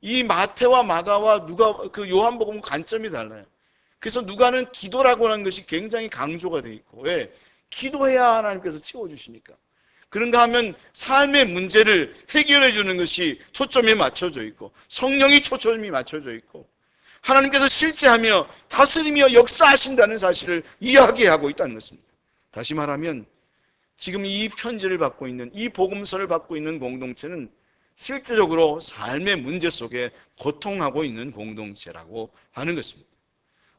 이 마태와 마가와 요한복음은 관점이 달라요. 그래서 누가는 기도라고 하는 것이 굉장히 강조가 되어 있고, 왜? 기도해야 하나님께서 채워주시니까. 그런가 하면 삶의 문제를 해결해 주는 것이 초점이 맞춰져 있고, 성령이 초점이 맞춰져 있고, 하나님께서 실제하며 다스리며 역사하신다는 사실을 이야기하고 있다는 것입니다. 다시 말하면 지금 이 편지를 받고 있는, 이 복음서를 받고 있는 공동체는 실제적으로 삶의 문제 속에 고통하고 있는 공동체라고 하는 것입니다.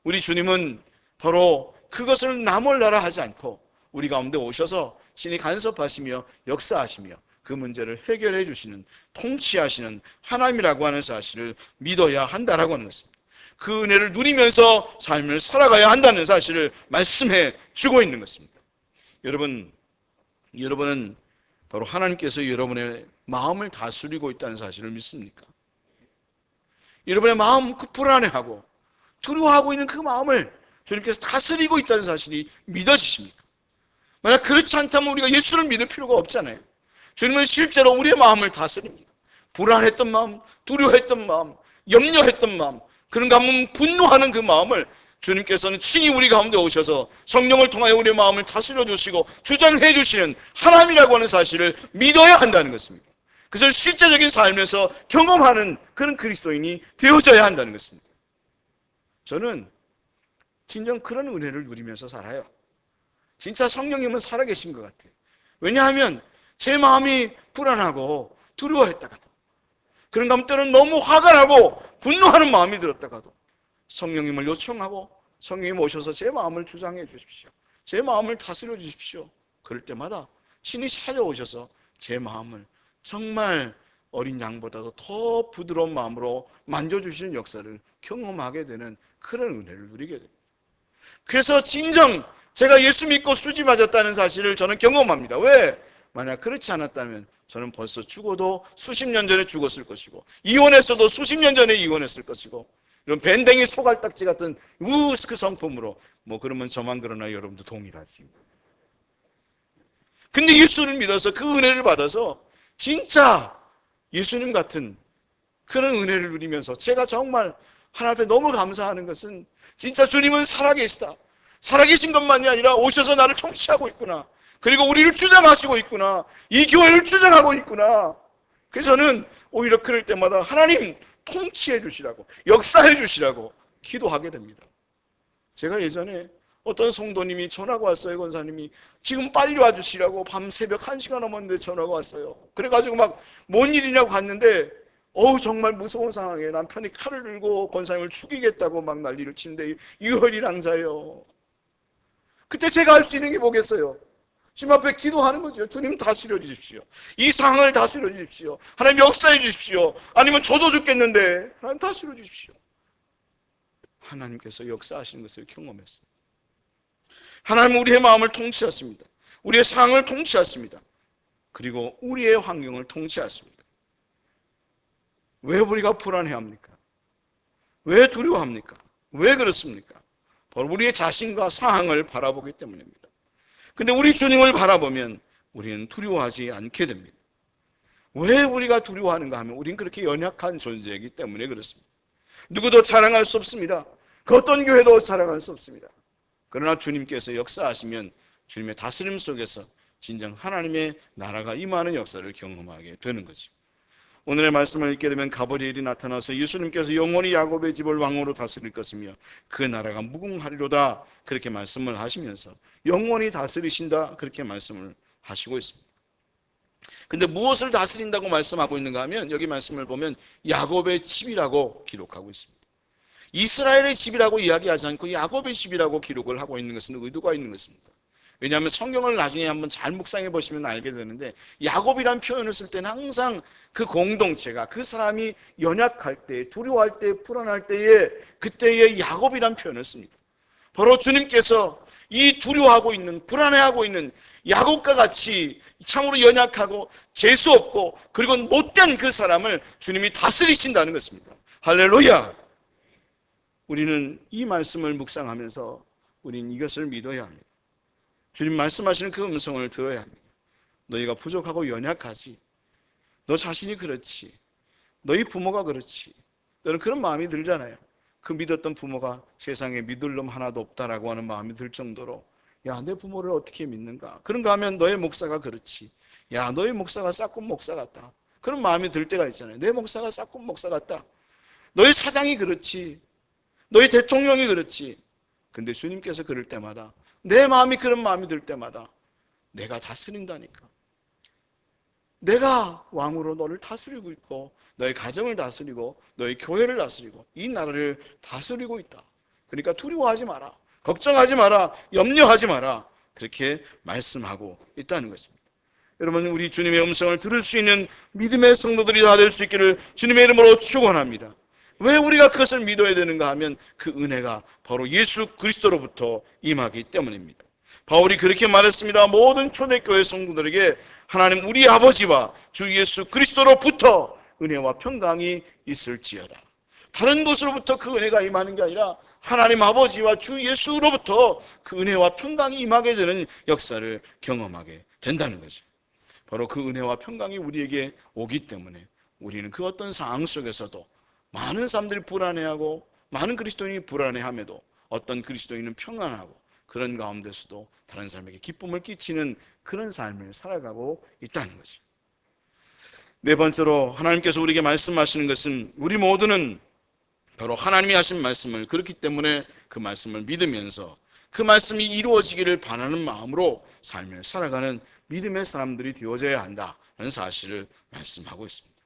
우리 주님은 바로 그것을 나 몰라라 하지 않고 우리 가운데 오셔서 신이 간섭하시며 역사하시며 그 문제를 해결해 주시는, 통치하시는 하나님이라고 하는 사실을 믿어야 한다라고 하는 것입니다. 그 은혜를 누리면서 삶을 살아가야 한다는 사실을 말씀해 주고 있는 것입니다. 여러분은 바로 하나님께서 여러분의 마음을 다스리고 있다는 사실을 믿습니까? 여러분의 마음, 그 불안해하고 두려워하고 있는 그 마음을 주님께서 다스리고 있다는 사실이 믿어지십니까? 만약 그렇지 않다면 우리가 예수를 믿을 필요가 없잖아요. 주님은 실제로 우리의 마음을 다스립니다. 불안했던 마음, 두려워했던 마음, 염려했던 마음, 그런가 하면 분노하는 그 마음을 주님께서는 친히 우리 가운데 오셔서 성령을 통하여 우리의 마음을 다스려 주시고 주장해 주시는 하나님이라고 하는 사실을 믿어야 한다는 것입니다. 그것을 실제적인 삶에서 경험하는 그런 그리스도인이 되어져야 한다는 것입니다. 저는 진정 그런 은혜를 누리면서 살아요. 진짜 성령님은 살아계신 것 같아요. 왜냐하면 제 마음이 불안하고 두려워했다가도, 그런가 하면 때로는 너무 화가 나고 분노하는 마음이 들었다가도 성령님을 요청하고 성령님 오셔서 제 마음을 주장해 주십시오. 제 마음을 다스려 주십시오. 그럴 때마다 친히 찾아오셔서 제 마음을 정말 어린 양보다도 더 부드러운 마음으로 만져주시는 역사를 경험하게 되는 그런 은혜를 누리게 됩니다. 그래서 진정 제가 예수 믿고 수지 맞았다는 사실을 저는 경험합니다. 왜? 만약 그렇지 않았다면 저는 벌써 죽어도 수십 년 전에 죽었을 것이고, 이혼했어도 수십 년 전에 이혼했을 것이고, 이런 밴댕이 소갈딱지 같은 그 성품으로, 그러면 저만 그러나 여러분도 동일하지. 근데 예수를 믿어서 그 은혜를 받아서 진짜 예수님 같은 그런 은혜를 누리면서 제가 정말 하나님 앞에 너무 감사하는 것은, 진짜 주님은 살아계시다. 살아계신 것만이 아니라 오셔서 나를 통치하고 있구나. 그리고 우리를 주장하시고 있구나. 이 교회를 주장하고 있구나. 그래서 저는 오히려 그럴 때마다 하나님 통치해 주시라고, 역사해 주시라고 기도하게 됩니다. 제가 예전에 어떤 성도님이 전화가 왔어요. 권사님이 지금 빨리 와주시라고 밤 새벽 1시가 넘었는데 전화가 왔어요. 그래가지고 막 뭔 일이냐고 갔는데 정말 무서운 상황에 남편이 칼을 들고 권사님을 죽이겠다고 막 난리를 치는데 유혈이 낭자예요. 그때 제가 할 수 있는 게 뭐겠어요? 주님 앞에 기도하는 거죠. 주님 다스려 주십시오. 이 상황을 다스려 주십시오. 하나님 역사해 주십시오. 아니면 저도 죽겠는데 하나님 다스려 주십시오. 하나님께서 역사하시는 것을 경험했습니다. 하나님은 우리의 마음을 통치하십니다. 우리의 상황을 통치하십니다. 그리고 우리의 환경을 통치하십니다. 왜 우리가 불안해합니까? 왜 두려워합니까? 왜 그렇습니까? 바로 우리의 자신과 상황을 바라보기 때문입니다. 근데 우리 주님을 바라보면 우리는 두려워하지 않게 됩니다. 왜 우리가 두려워하는가 하면 우리는 그렇게 연약한 존재이기 때문에 그렇습니다. 누구도 자랑할 수 없습니다. 그 어떤 교회도 자랑할 수 없습니다. 그러나 주님께서 역사하시면 주님의 다스림 속에서 진정 하나님의 나라가 임하는 역사를 경험하게 되는 거죠. 오늘의 말씀을 읽게 되면 가브리엘이 나타나서 예수님께서 영원히 야곱의 집을 왕으로 다스릴 것이며 그 나라가 무궁하리로다 그렇게 말씀을 하시면서 영원히 다스리신다 그렇게 말씀을 하시고 있습니다. 근데 무엇을 다스린다고 말씀하고 있는가 하면 여기 말씀을 보면 야곱의 집이라고 기록하고 있습니다. 이스라엘의 집이라고 이야기하지 않고 야곱의 집이라고 기록을 하고 있는 것은 의도가 있는 것입니다. 왜냐하면 성경을 나중에 한번 잘 묵상해 보시면 알게 되는데 야곱이란 표현을 쓸 때는 항상 그 공동체가 그 사람이 연약할 때, 두려워할 때, 불안할 때에 그때의 야곱이란 표현을 씁니다. 바로 주님께서 이 두려워하고 있는, 불안해하고 있는 야곱과 같이 참으로 연약하고 재수 없고 그리고 못된 그 사람을 주님이 다스리신다는 것입니다. 할렐루야! 우리는 이 말씀을 묵상하면서 우리는 이것을 믿어야 합니다. 주님 말씀하시는 그 음성을 들어야 합니다. 너희가 부족하고 연약하지. 너 자신이 그렇지. 너희 부모가 그렇지. 너는 그런 마음이 들잖아요. 그 믿었던 부모가 세상에 믿을 놈 하나도 없다라고 하는 마음이 들 정도로 야, 내 부모를 어떻게 믿는가? 그런가 하면 너의 목사가 그렇지. 야, 너희 목사가 싹군 목사 같다. 그런 마음이 들 때가 있잖아요. 내 목사가 싹군 목사 같다. 너희 사장이 그렇지. 너희 대통령이 그렇지. 근데 주님께서 그럴 때마다 내 마음이 그런 마음이 들 때마다 내가 다스린다니까. 내가 왕으로 너를 다스리고 있고 너의 가정을 다스리고 너의 교회를 다스리고 이 나라를 다스리고 있다. 그러니까 두려워하지 마라. 걱정하지 마라. 염려하지 마라. 그렇게 말씀하고 있다는 것입니다. 여러분, 우리 주님의 음성을 들을 수 있는 믿음의 성도들이 다 될 수 있기를 주님의 이름으로 축원합니다. 왜 우리가 그것을 믿어야 되는가 하면 그 은혜가 바로 예수 그리스도로부터 임하기 때문입니다. 바울이 그렇게 말했습니다. 모든 초대교회 성도들에게 하나님 우리 아버지와 주 예수 그리스도로부터 은혜와 평강이 있을지어다. 다른 곳으로부터 그 은혜가 임하는 게 아니라 하나님 아버지와 주 예수로부터 그 은혜와 평강이 임하게 되는 역사를 경험하게 된다는 거죠. 바로 그 은혜와 평강이 우리에게 오기 때문에 우리는 그 어떤 상황 속에서도 많은 사람들이 불안해하고 많은 그리스도인이 불안해함에도 어떤 그리스도인은 평안하고 그런 가운데서도 다른 사람에게 기쁨을 끼치는 그런 삶을 살아가고 있다는 거죠. 네 번째로 하나님께서 우리에게 말씀하시는 것은 우리 모두는 바로 하나님이 하신 말씀을 그렇기 때문에 그 말씀을 믿으면서 그 말씀이 이루어지기를 바라는 마음으로 삶을 살아가는 믿음의 사람들이 되어져야 한다는 사실을 말씀하고 있습니다.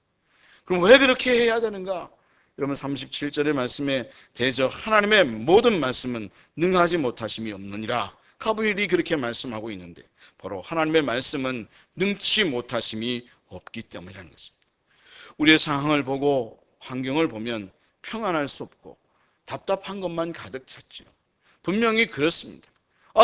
그럼 왜 그렇게 해야 되는가? 여러분 37절의 말씀에 대저 하나님의 모든 말씀은 능하지 못하심이 없느니라. 가브리엘이 그렇게 말씀하고 있는데 바로 하나님의 말씀은 능치 못하심이 없기 때문이라는 것입니다. 우리의 상황을 보고 환경을 보면 평안할 수 없고 답답한 것만 가득 찼죠. 분명히 그렇습니다.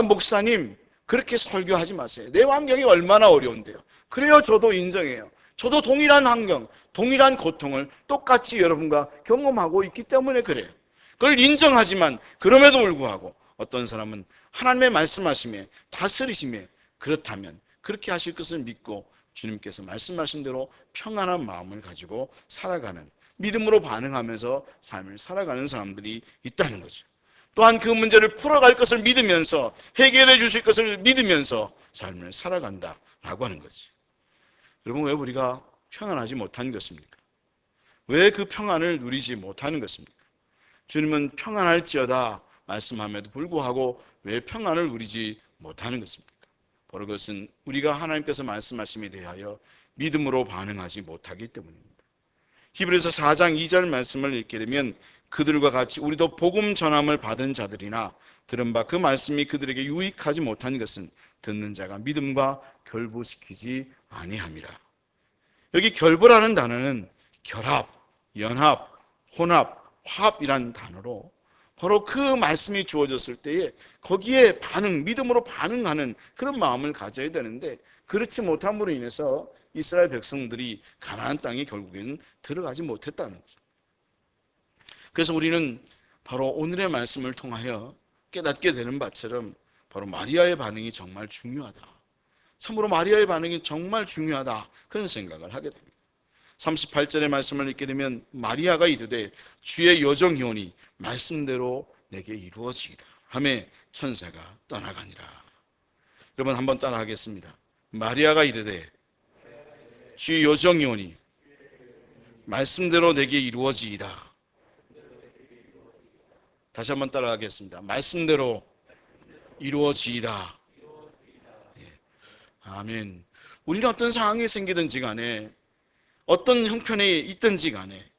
목사님 그렇게 설교하지 마세요. 내 환경이 얼마나 어려운데요. 그래요, 저도 인정해요. 저도 동일한 환경, 동일한 고통을 똑같이 여러분과 경험하고 있기 때문에 그래요. 그걸 인정하지만 그럼에도 불구하고 어떤 사람은 하나님의 말씀하심에 다스리심에 그렇다면 그렇게 하실 것을 믿고 주님께서 말씀하신 대로 평안한 마음을 가지고 살아가는, 믿음으로 반응하면서 삶을 살아가는 사람들이 있다는 거죠. 또한 그 문제를 풀어갈 것을 믿으면서 해결해 주실 것을 믿으면서 삶을 살아간다라고 하는 거지. 여러분, 왜 우리가 평안하지 못한 것입니까? 왜 그 평안을 누리지 못하는 것입니까? 주님은 평안할지어다 말씀함에도 불구하고 왜 평안을 누리지 못하는 것입니까? 바로 그것은 우리가 하나님께서 말씀하심에 대하여 믿음으로 반응하지 못하기 때문입니다. 히브리서 4장 2절 말씀을 읽게 되면 그들과 같이 우리도 복음 전함을 받은 자들이나 들은 바 그 말씀이 그들에게 유익하지 못한 것은 듣는 자가 믿음과 결부시키지 아니함이라. 여기 결부라는 단어는 결합, 연합, 혼합, 화합이란 단어로 바로 그 말씀이 주어졌을 때에 거기에 믿음으로 반응하는 그런 마음을 가져야 되는데, 그렇지 못함으로 인해서 이스라엘 백성들이 가나안 땅에 결국에는 들어가지 못했다는 거죠. 그래서 우리는 바로 오늘의 말씀을 통하여 깨닫게 되는 바처럼 바로 마리아의 반응이 정말 중요하다. 참으로 마리아의 반응이 정말 중요하다. 그런 생각을 하게 됩니다. 38절의 말씀을 읽게 되면 마리아가 이르되 주의 요정이오니 말씀대로 내게 이루어지이다 하매 천사가 떠나가니라. 여러분 한번 따라 하겠습니다. 마리아가 이르되 주의 요정이오니 말씀대로 내게 이루어지이다. 다시 한번 따라 하겠습니다. 말씀대로 이루어지이다. 예. 아멘. 우리는 어떤 상황이 생기든지 간에 어떤 형편에 있든지 간에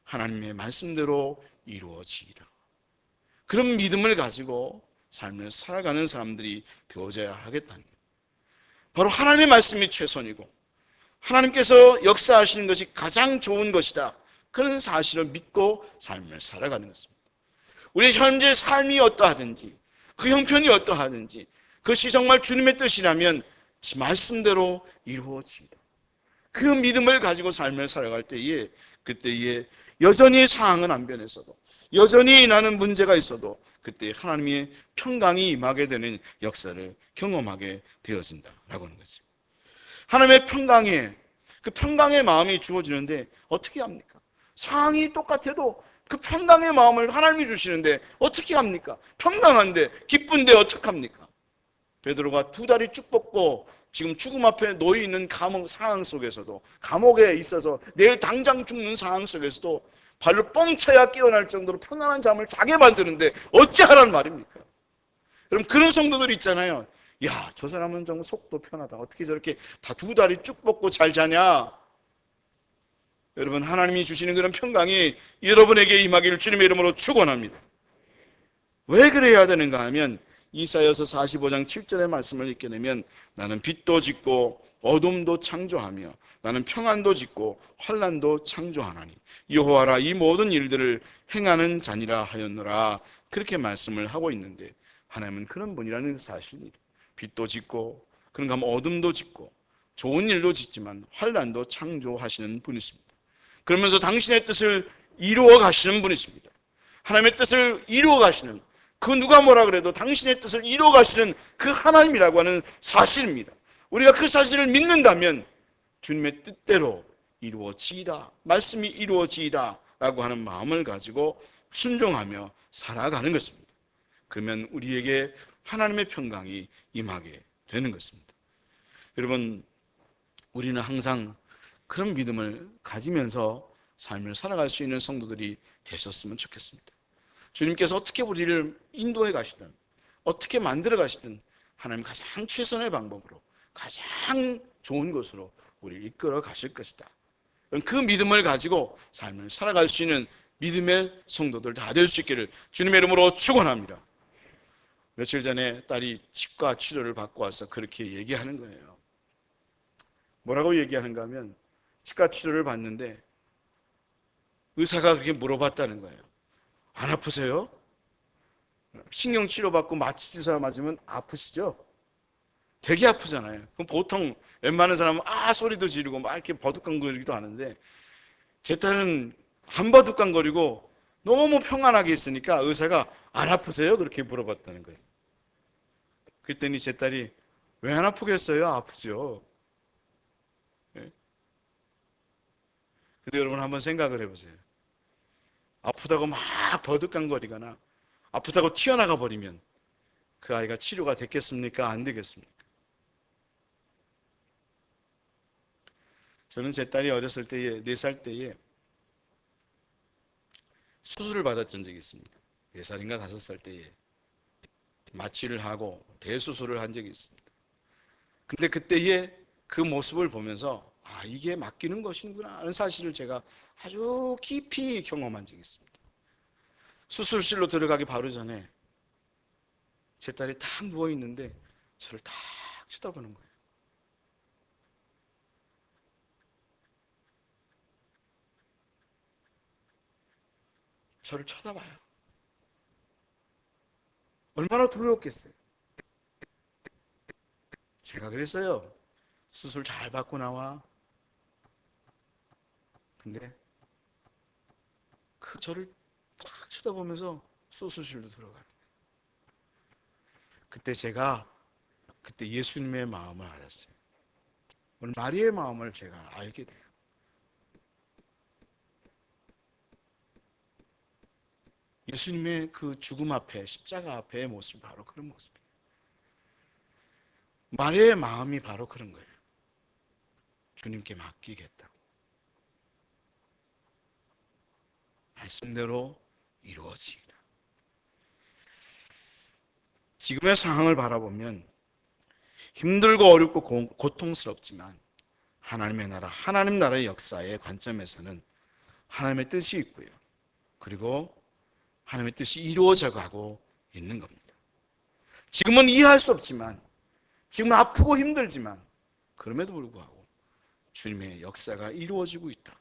하나님의 말씀대로 이루어지리라. 그런 믿음을 가지고 삶을 살아가는 사람들이 되어져야 하겠다는 거예요. 바로 하나님의 말씀이 최선이고 하나님께서 역사하시는 것이 가장 좋은 것이다. 그런 사실을 믿고 삶을 살아가는 것입니다. 우리 현재 삶이 어떠하든지 그 형편이 어떠하든지 그것이 정말 주님의 뜻이라면 말씀대로 이루어집니다. 그 믿음을 가지고 삶을 살아갈 때에 그때에 여전히 상황은 안 변했어도 여전히 나는 문제가 있어도 그때 하나님의 평강이 임하게 되는 역사를 경험하게 되어진다라고 하는 거죠. 하나님의 그 평강의 마음이 주어지는데 어떻게 합니까? 상황이 똑같아도 그 평강의 마음을 하나님이 주시는데 어떻게 합니까? 평강한데 기쁜데 어떡합니까? 베드로가 두 다리 쭉 뻗고 지금 죽음 앞에 놓여 있는 상황 속에서도, 감옥에 있어서 내일 당장 죽는 상황 속에서도 발로 뻥 쳐야 깨어날 정도로 평안한 잠을 자게 만드는데 어찌하란 말입니까? 여러분 그런 성도들 있잖아요. 야, 저 사람은 정말 속도 편하다. 어떻게 저렇게 다 두 다리 쭉 뻗고 잘 자냐? 여러분 하나님이 주시는 그런 평강이 여러분에게 임하기를 주님의 이름으로 축원합니다. 왜 그래야 되는가 하면 이사야서 45장 7절의 말씀을 읽게 되면 나는 빛도 짓고 어둠도 창조하며 나는 평안도 짓고 환난도 창조하나니 여호와라 이 모든 일들을 행하는 자니라 하였노라. 그렇게 말씀을 하고 있는데 하나님은 그런 분이라는 사실입니다. 빛도 짓고 그런가 하면 어둠도 짓고 좋은 일도 짓지만 환난도 창조하시는 분이십니다. 그러면서 당신의 뜻을 이루어 가시는 분이십니다. 하나님의 뜻을 이루어 가시는, 그 누가 뭐라 그래도 당신의 뜻을 이루어 가시는 그 하나님이라고 하는 사실입니다. 우리가 그 사실을 믿는다면 주님의 뜻대로 이루어지이다, 말씀이 이루어지이다 라고 하는 마음을 가지고 순종하며 살아가는 것입니다. 그러면 우리에게 하나님의 평강이 임하게 되는 것입니다. 여러분 우리는 항상 그런 믿음을 가지면서 삶을 살아갈 수 있는 성도들이 되셨으면 좋겠습니다. 주님께서 어떻게 우리를 인도해 가시든 어떻게 만들어 가시든 하나님 가장 최선의 방법으로 가장 좋은 것으로 우리를 이끌어 가실 것이다. 그 믿음을 가지고 삶을 살아갈 수 있는 믿음의 성도들 다 될 수 있기를 주님의 이름으로 축원합니다. 며칠 전에 딸이 치과 치료를 받고 와서 그렇게 얘기하는 거예요. 뭐라고 얘기하는가 하면 치과 치료를 받는데 의사가 그렇게 물어봤다는 거예요. 안 아프세요? 신경치료 받고 마취주사 맞으면 아프시죠? 되게 아프잖아요. 그럼 보통 웬만한 사람은 소리도 지르고 막 이렇게 버둥거리기도 하는데 제 딸은 안 버둥거리고 너무 평안하게 있으니까 의사가 안 아프세요? 그렇게 물어봤다는 거예요. 그랬더니 제 딸이 왜 안 아프겠어요? 아프죠. 네? 근데 여러분 한번 생각을 해보세요. 아프다고 막 버둥거리거나 아프다고 튀어나가 버리면 그 아이가 치료가 됐겠습니까? 안 되겠습니까? 저는 제 딸이 어렸을 때에 4살 때에 수술을 받았던 적이 있습니다. 4살인가 5살 때에 마취를 하고 대수술을 한 적이 있습니다. 근데 그때의 그 모습을 보면서 이게 맡기는 것이구나 하는 사실을 제가 아주 깊이 경험한 적이 있습니다. 수술실로 들어가기 바로 전에 제 딸이 딱 누워있는데 저를 딱 쳐다보는 거예요. 저를 쳐다봐요. 얼마나 두려웠겠어요. 제가 그랬어요. 수술 잘 받고 나와. 근데 저를 딱 쳐다보면서 수술실로 들어가요. 그때 예수님의 마음을 알았어요. 오늘 마리아의 마음을 제가 알게 돼요. 예수님의 그 죽음 앞에, 십자가 앞에의 모습이 바로 그런 모습이에요. 마리아의 마음이 바로 그런 거예요. 주님께 맡기겠다고. 말씀대로 이루어지리라. 지금의 상황을 바라보면 힘들고 어렵고 고통스럽지만 하나님의 나라, 하나님 나라의 역사의 관점에서는 하나님의 뜻이 있고요. 그리고 하나님의 뜻이 이루어져 가고 있는 겁니다. 지금은 이해할 수 없지만, 지금은 아프고 힘들지만, 그럼에도 불구하고 주님의 역사가 이루어지고 있다.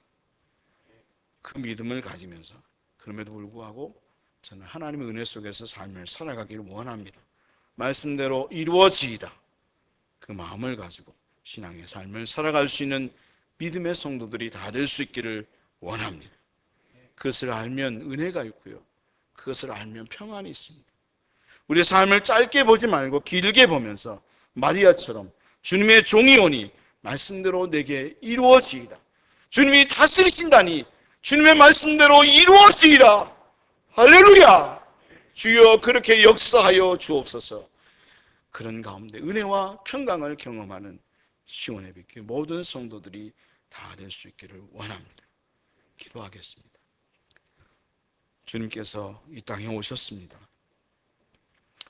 그 믿음을 가지면서 그럼에도 불구하고 저는 하나님의 은혜 속에서 삶을 살아가기를 원합니다. 말씀대로 이루어지이다. 그 마음을 가지고 신앙의 삶을 살아갈 수 있는 믿음의 성도들이 다 될 수 있기를 원합니다. 그것을 알면 은혜가 있고요. 그것을 알면 평안이 있습니다. 우리의 삶을 짧게 보지 말고 길게 보면서 마리아처럼 주님의 종이 오니 말씀대로 내게 이루어지이다. 주님이 다스리신다니 주님의 말씀대로 이루어지이라. 할렐루야. 주여 그렇게 역사하여 주옵소서. 그런 가운데 은혜와 평강을 경험하는 시온의 빛교 모든 성도들이 다 될 수 있기를 원합니다. 기도하겠습니다. 주님께서 이 땅에 오셨습니다.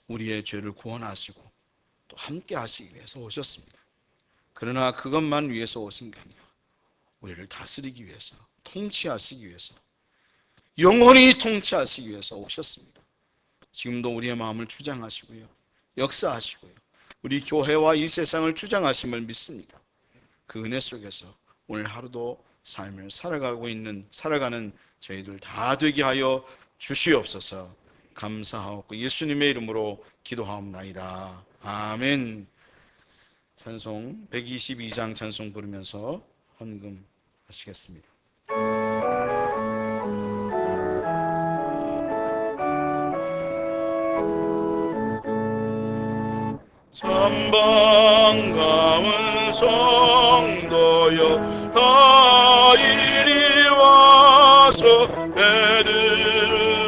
우리의 죄를 구원하시고 또 함께 하시기 위해서 오셨습니다. 그러나 그것만 위해서 오신 게 아니라 우리를 다스리기 위해서, 통치하시기 위해서, 영원히 통치하시기 위해서 오셨습니다. 지금도 우리의 마음을 주장하시고요, 역사하시고요, 우리 교회와 이 세상을 주장하심을 믿습니다. 그 은혜 속에서 오늘 하루도 삶을 살아가는 저희들 다 되게 하여 주시옵소서. 감사하옵고 예수님의 이름으로 기도하옵나이다. 아멘. 찬송 122장 찬송 부르면서 헌금하시겠습니다. 참 반가운 성도여 다 이리 와서 베들레헴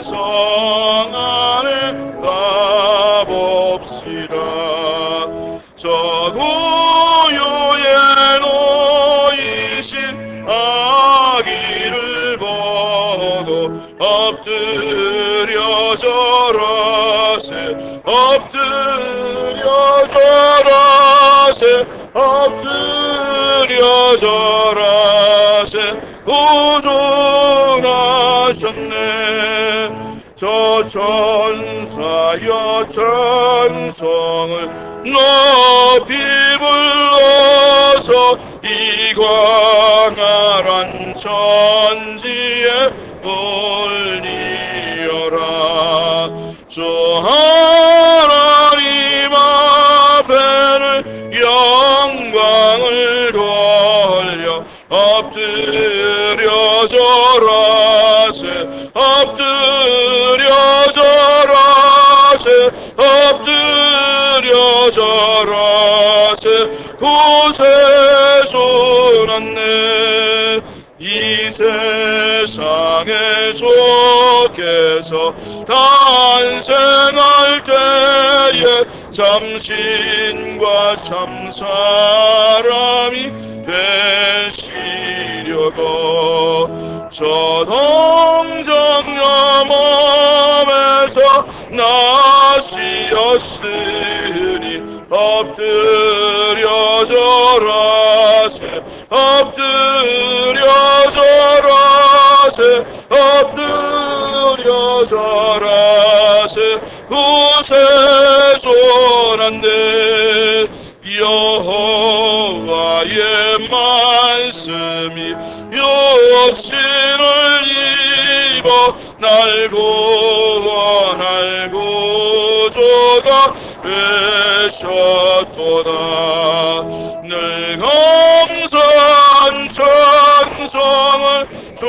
성 안에 가봅시다. 저 고요에 놓이신 아기를 보고 엎드려 절하세, 엎드려 절하세, 엎드려 절하세. 구원하셨네. 저 천사여 찬송을 높이 불러서 이 광활한 천지에 올리어라. 저 하나님 앞에는 영광을 돌려 엎드려 절하세, 엎드려 절하세, 엎드려 절하세. 곳에 쏟았네. 이 세상에 주께서 탄생할 때에 참신과 참사람이 되시려고 저 동정녀 몸에서 나시었으니 엎드려 절하세, 엎드려 절하세, 엎드려 절하세. 곳에 쏟았네. 여호와의 말씀 가슴이 육신을 입어 날 구원할 구주가 되셨도다. 늘 감사한 찬송을 주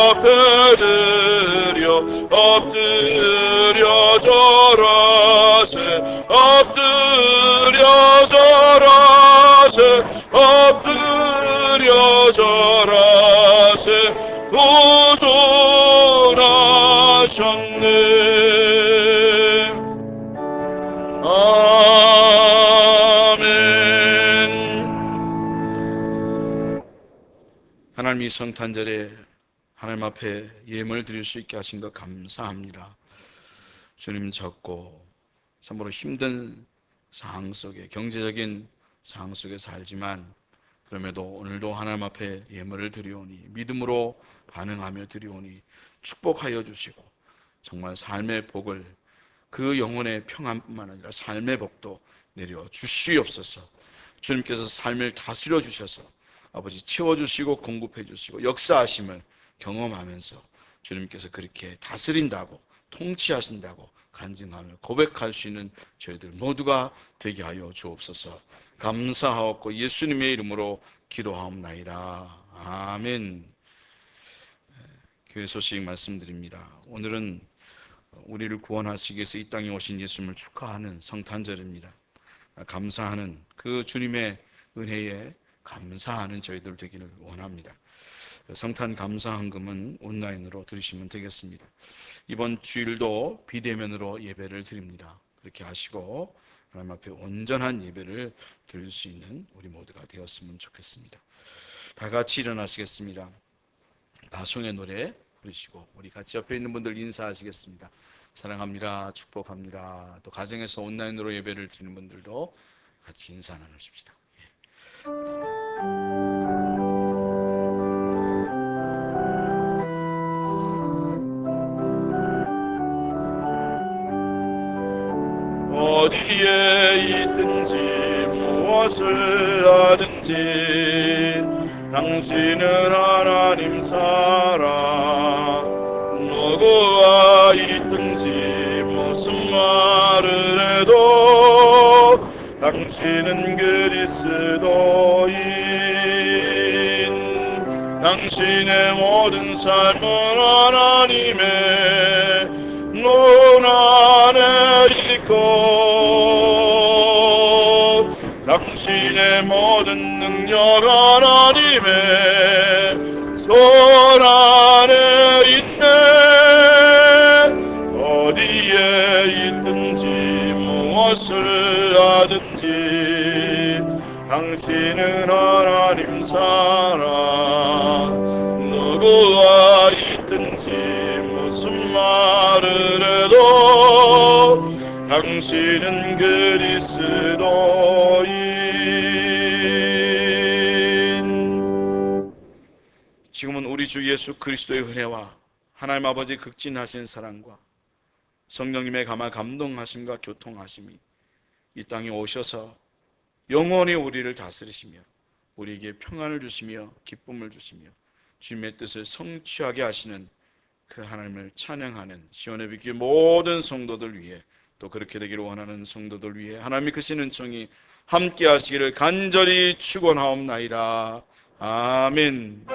앞에 드려 엎드려 절하세 엎드려 절하세 엎드려 절하세 구원하셨네. 아멘. 하나님이 성탄절에 하나님 앞에 예물을 드릴 수 있게 하신 것 감사합니다. 주님 적고 참으로 힘든 상황 속에, 경제적인 상황 속에 살지만 그럼에도 오늘도 하나님 앞에 예물을 드리오니 믿음으로 반응하며 드리오니 축복하여 주시고 정말 삶의 복을, 그 영혼의 평안뿐만 아니라 삶의 복도 내려 주시옵소서. 주님께서 삶을 다스려 주셔서 아버지 채워주시고 공급해 주시고 역사하심을 경험하면서 주님께서 그렇게 다스린다고, 통치하신다고 간증하며 고백할 수 있는 저희들 모두가 되게 하여 주옵소서. 감사하옵고 예수님의 이름으로 기도하옵나이다. 아멘. 교회 소식 말씀드립니다. 오늘은 우리를 구원하시기 위해서 이 땅에 오신 예수님을 축하하는 성탄절입니다. 감사하는 그 주님의 은혜에 감사하는 저희들 되기를 원합니다. 성탄 감사 헌금은 온라인으로 드리시면 되겠습니다. 이번 주일도 비대면으로 예배를 드립니다. 그렇게 하시고 하나님 앞에 온전한 예배를 드릴 수 있는 우리 모두가 되었으면 좋겠습니다. 다 같이 일어나시겠습니다. 다송의 노래 부르시고 우리 같이 옆에 있는 분들 인사하시겠습니다. 사랑합니다. 축복합니다. 또 가정에서 온라인으로 예배를 드리는 분들도 같이 인사 나누십시다. 어디에 있든지 무엇을 하든지 당신은 하나님 사랑. 누구와 있든지 무슨 말을 해도 당신은 그리스도인. 당신의 모든 삶은 하나님의 눈 안에 있고 당신의 모든 능력 하나님의 손 안에 있네. 어디에 있든지 무엇을 하든지 당신은 하나님 사랑. 누구와 있든지 무슨 말을 해도 당신은 그리스도인. 지금은 우리 주 예수 그리스도의 은혜와 하나님 아버지 극진하신 사랑과 성령님의 감동하심과 교통하심이 이 땅에 오셔서 영원히 우리를 다스리시며 우리에게 평안을 주시며 기쁨을 주시며 주님의 뜻을 성취하게 하시는 그 하나님을 찬양하는 시온의 빛교회 모든 성도들 위해, 또 그렇게 되기를 원하는 성도들 위해 하나님이 크신 은총이 함께 하시기를 간절히 축원하옵나이다. 아멘.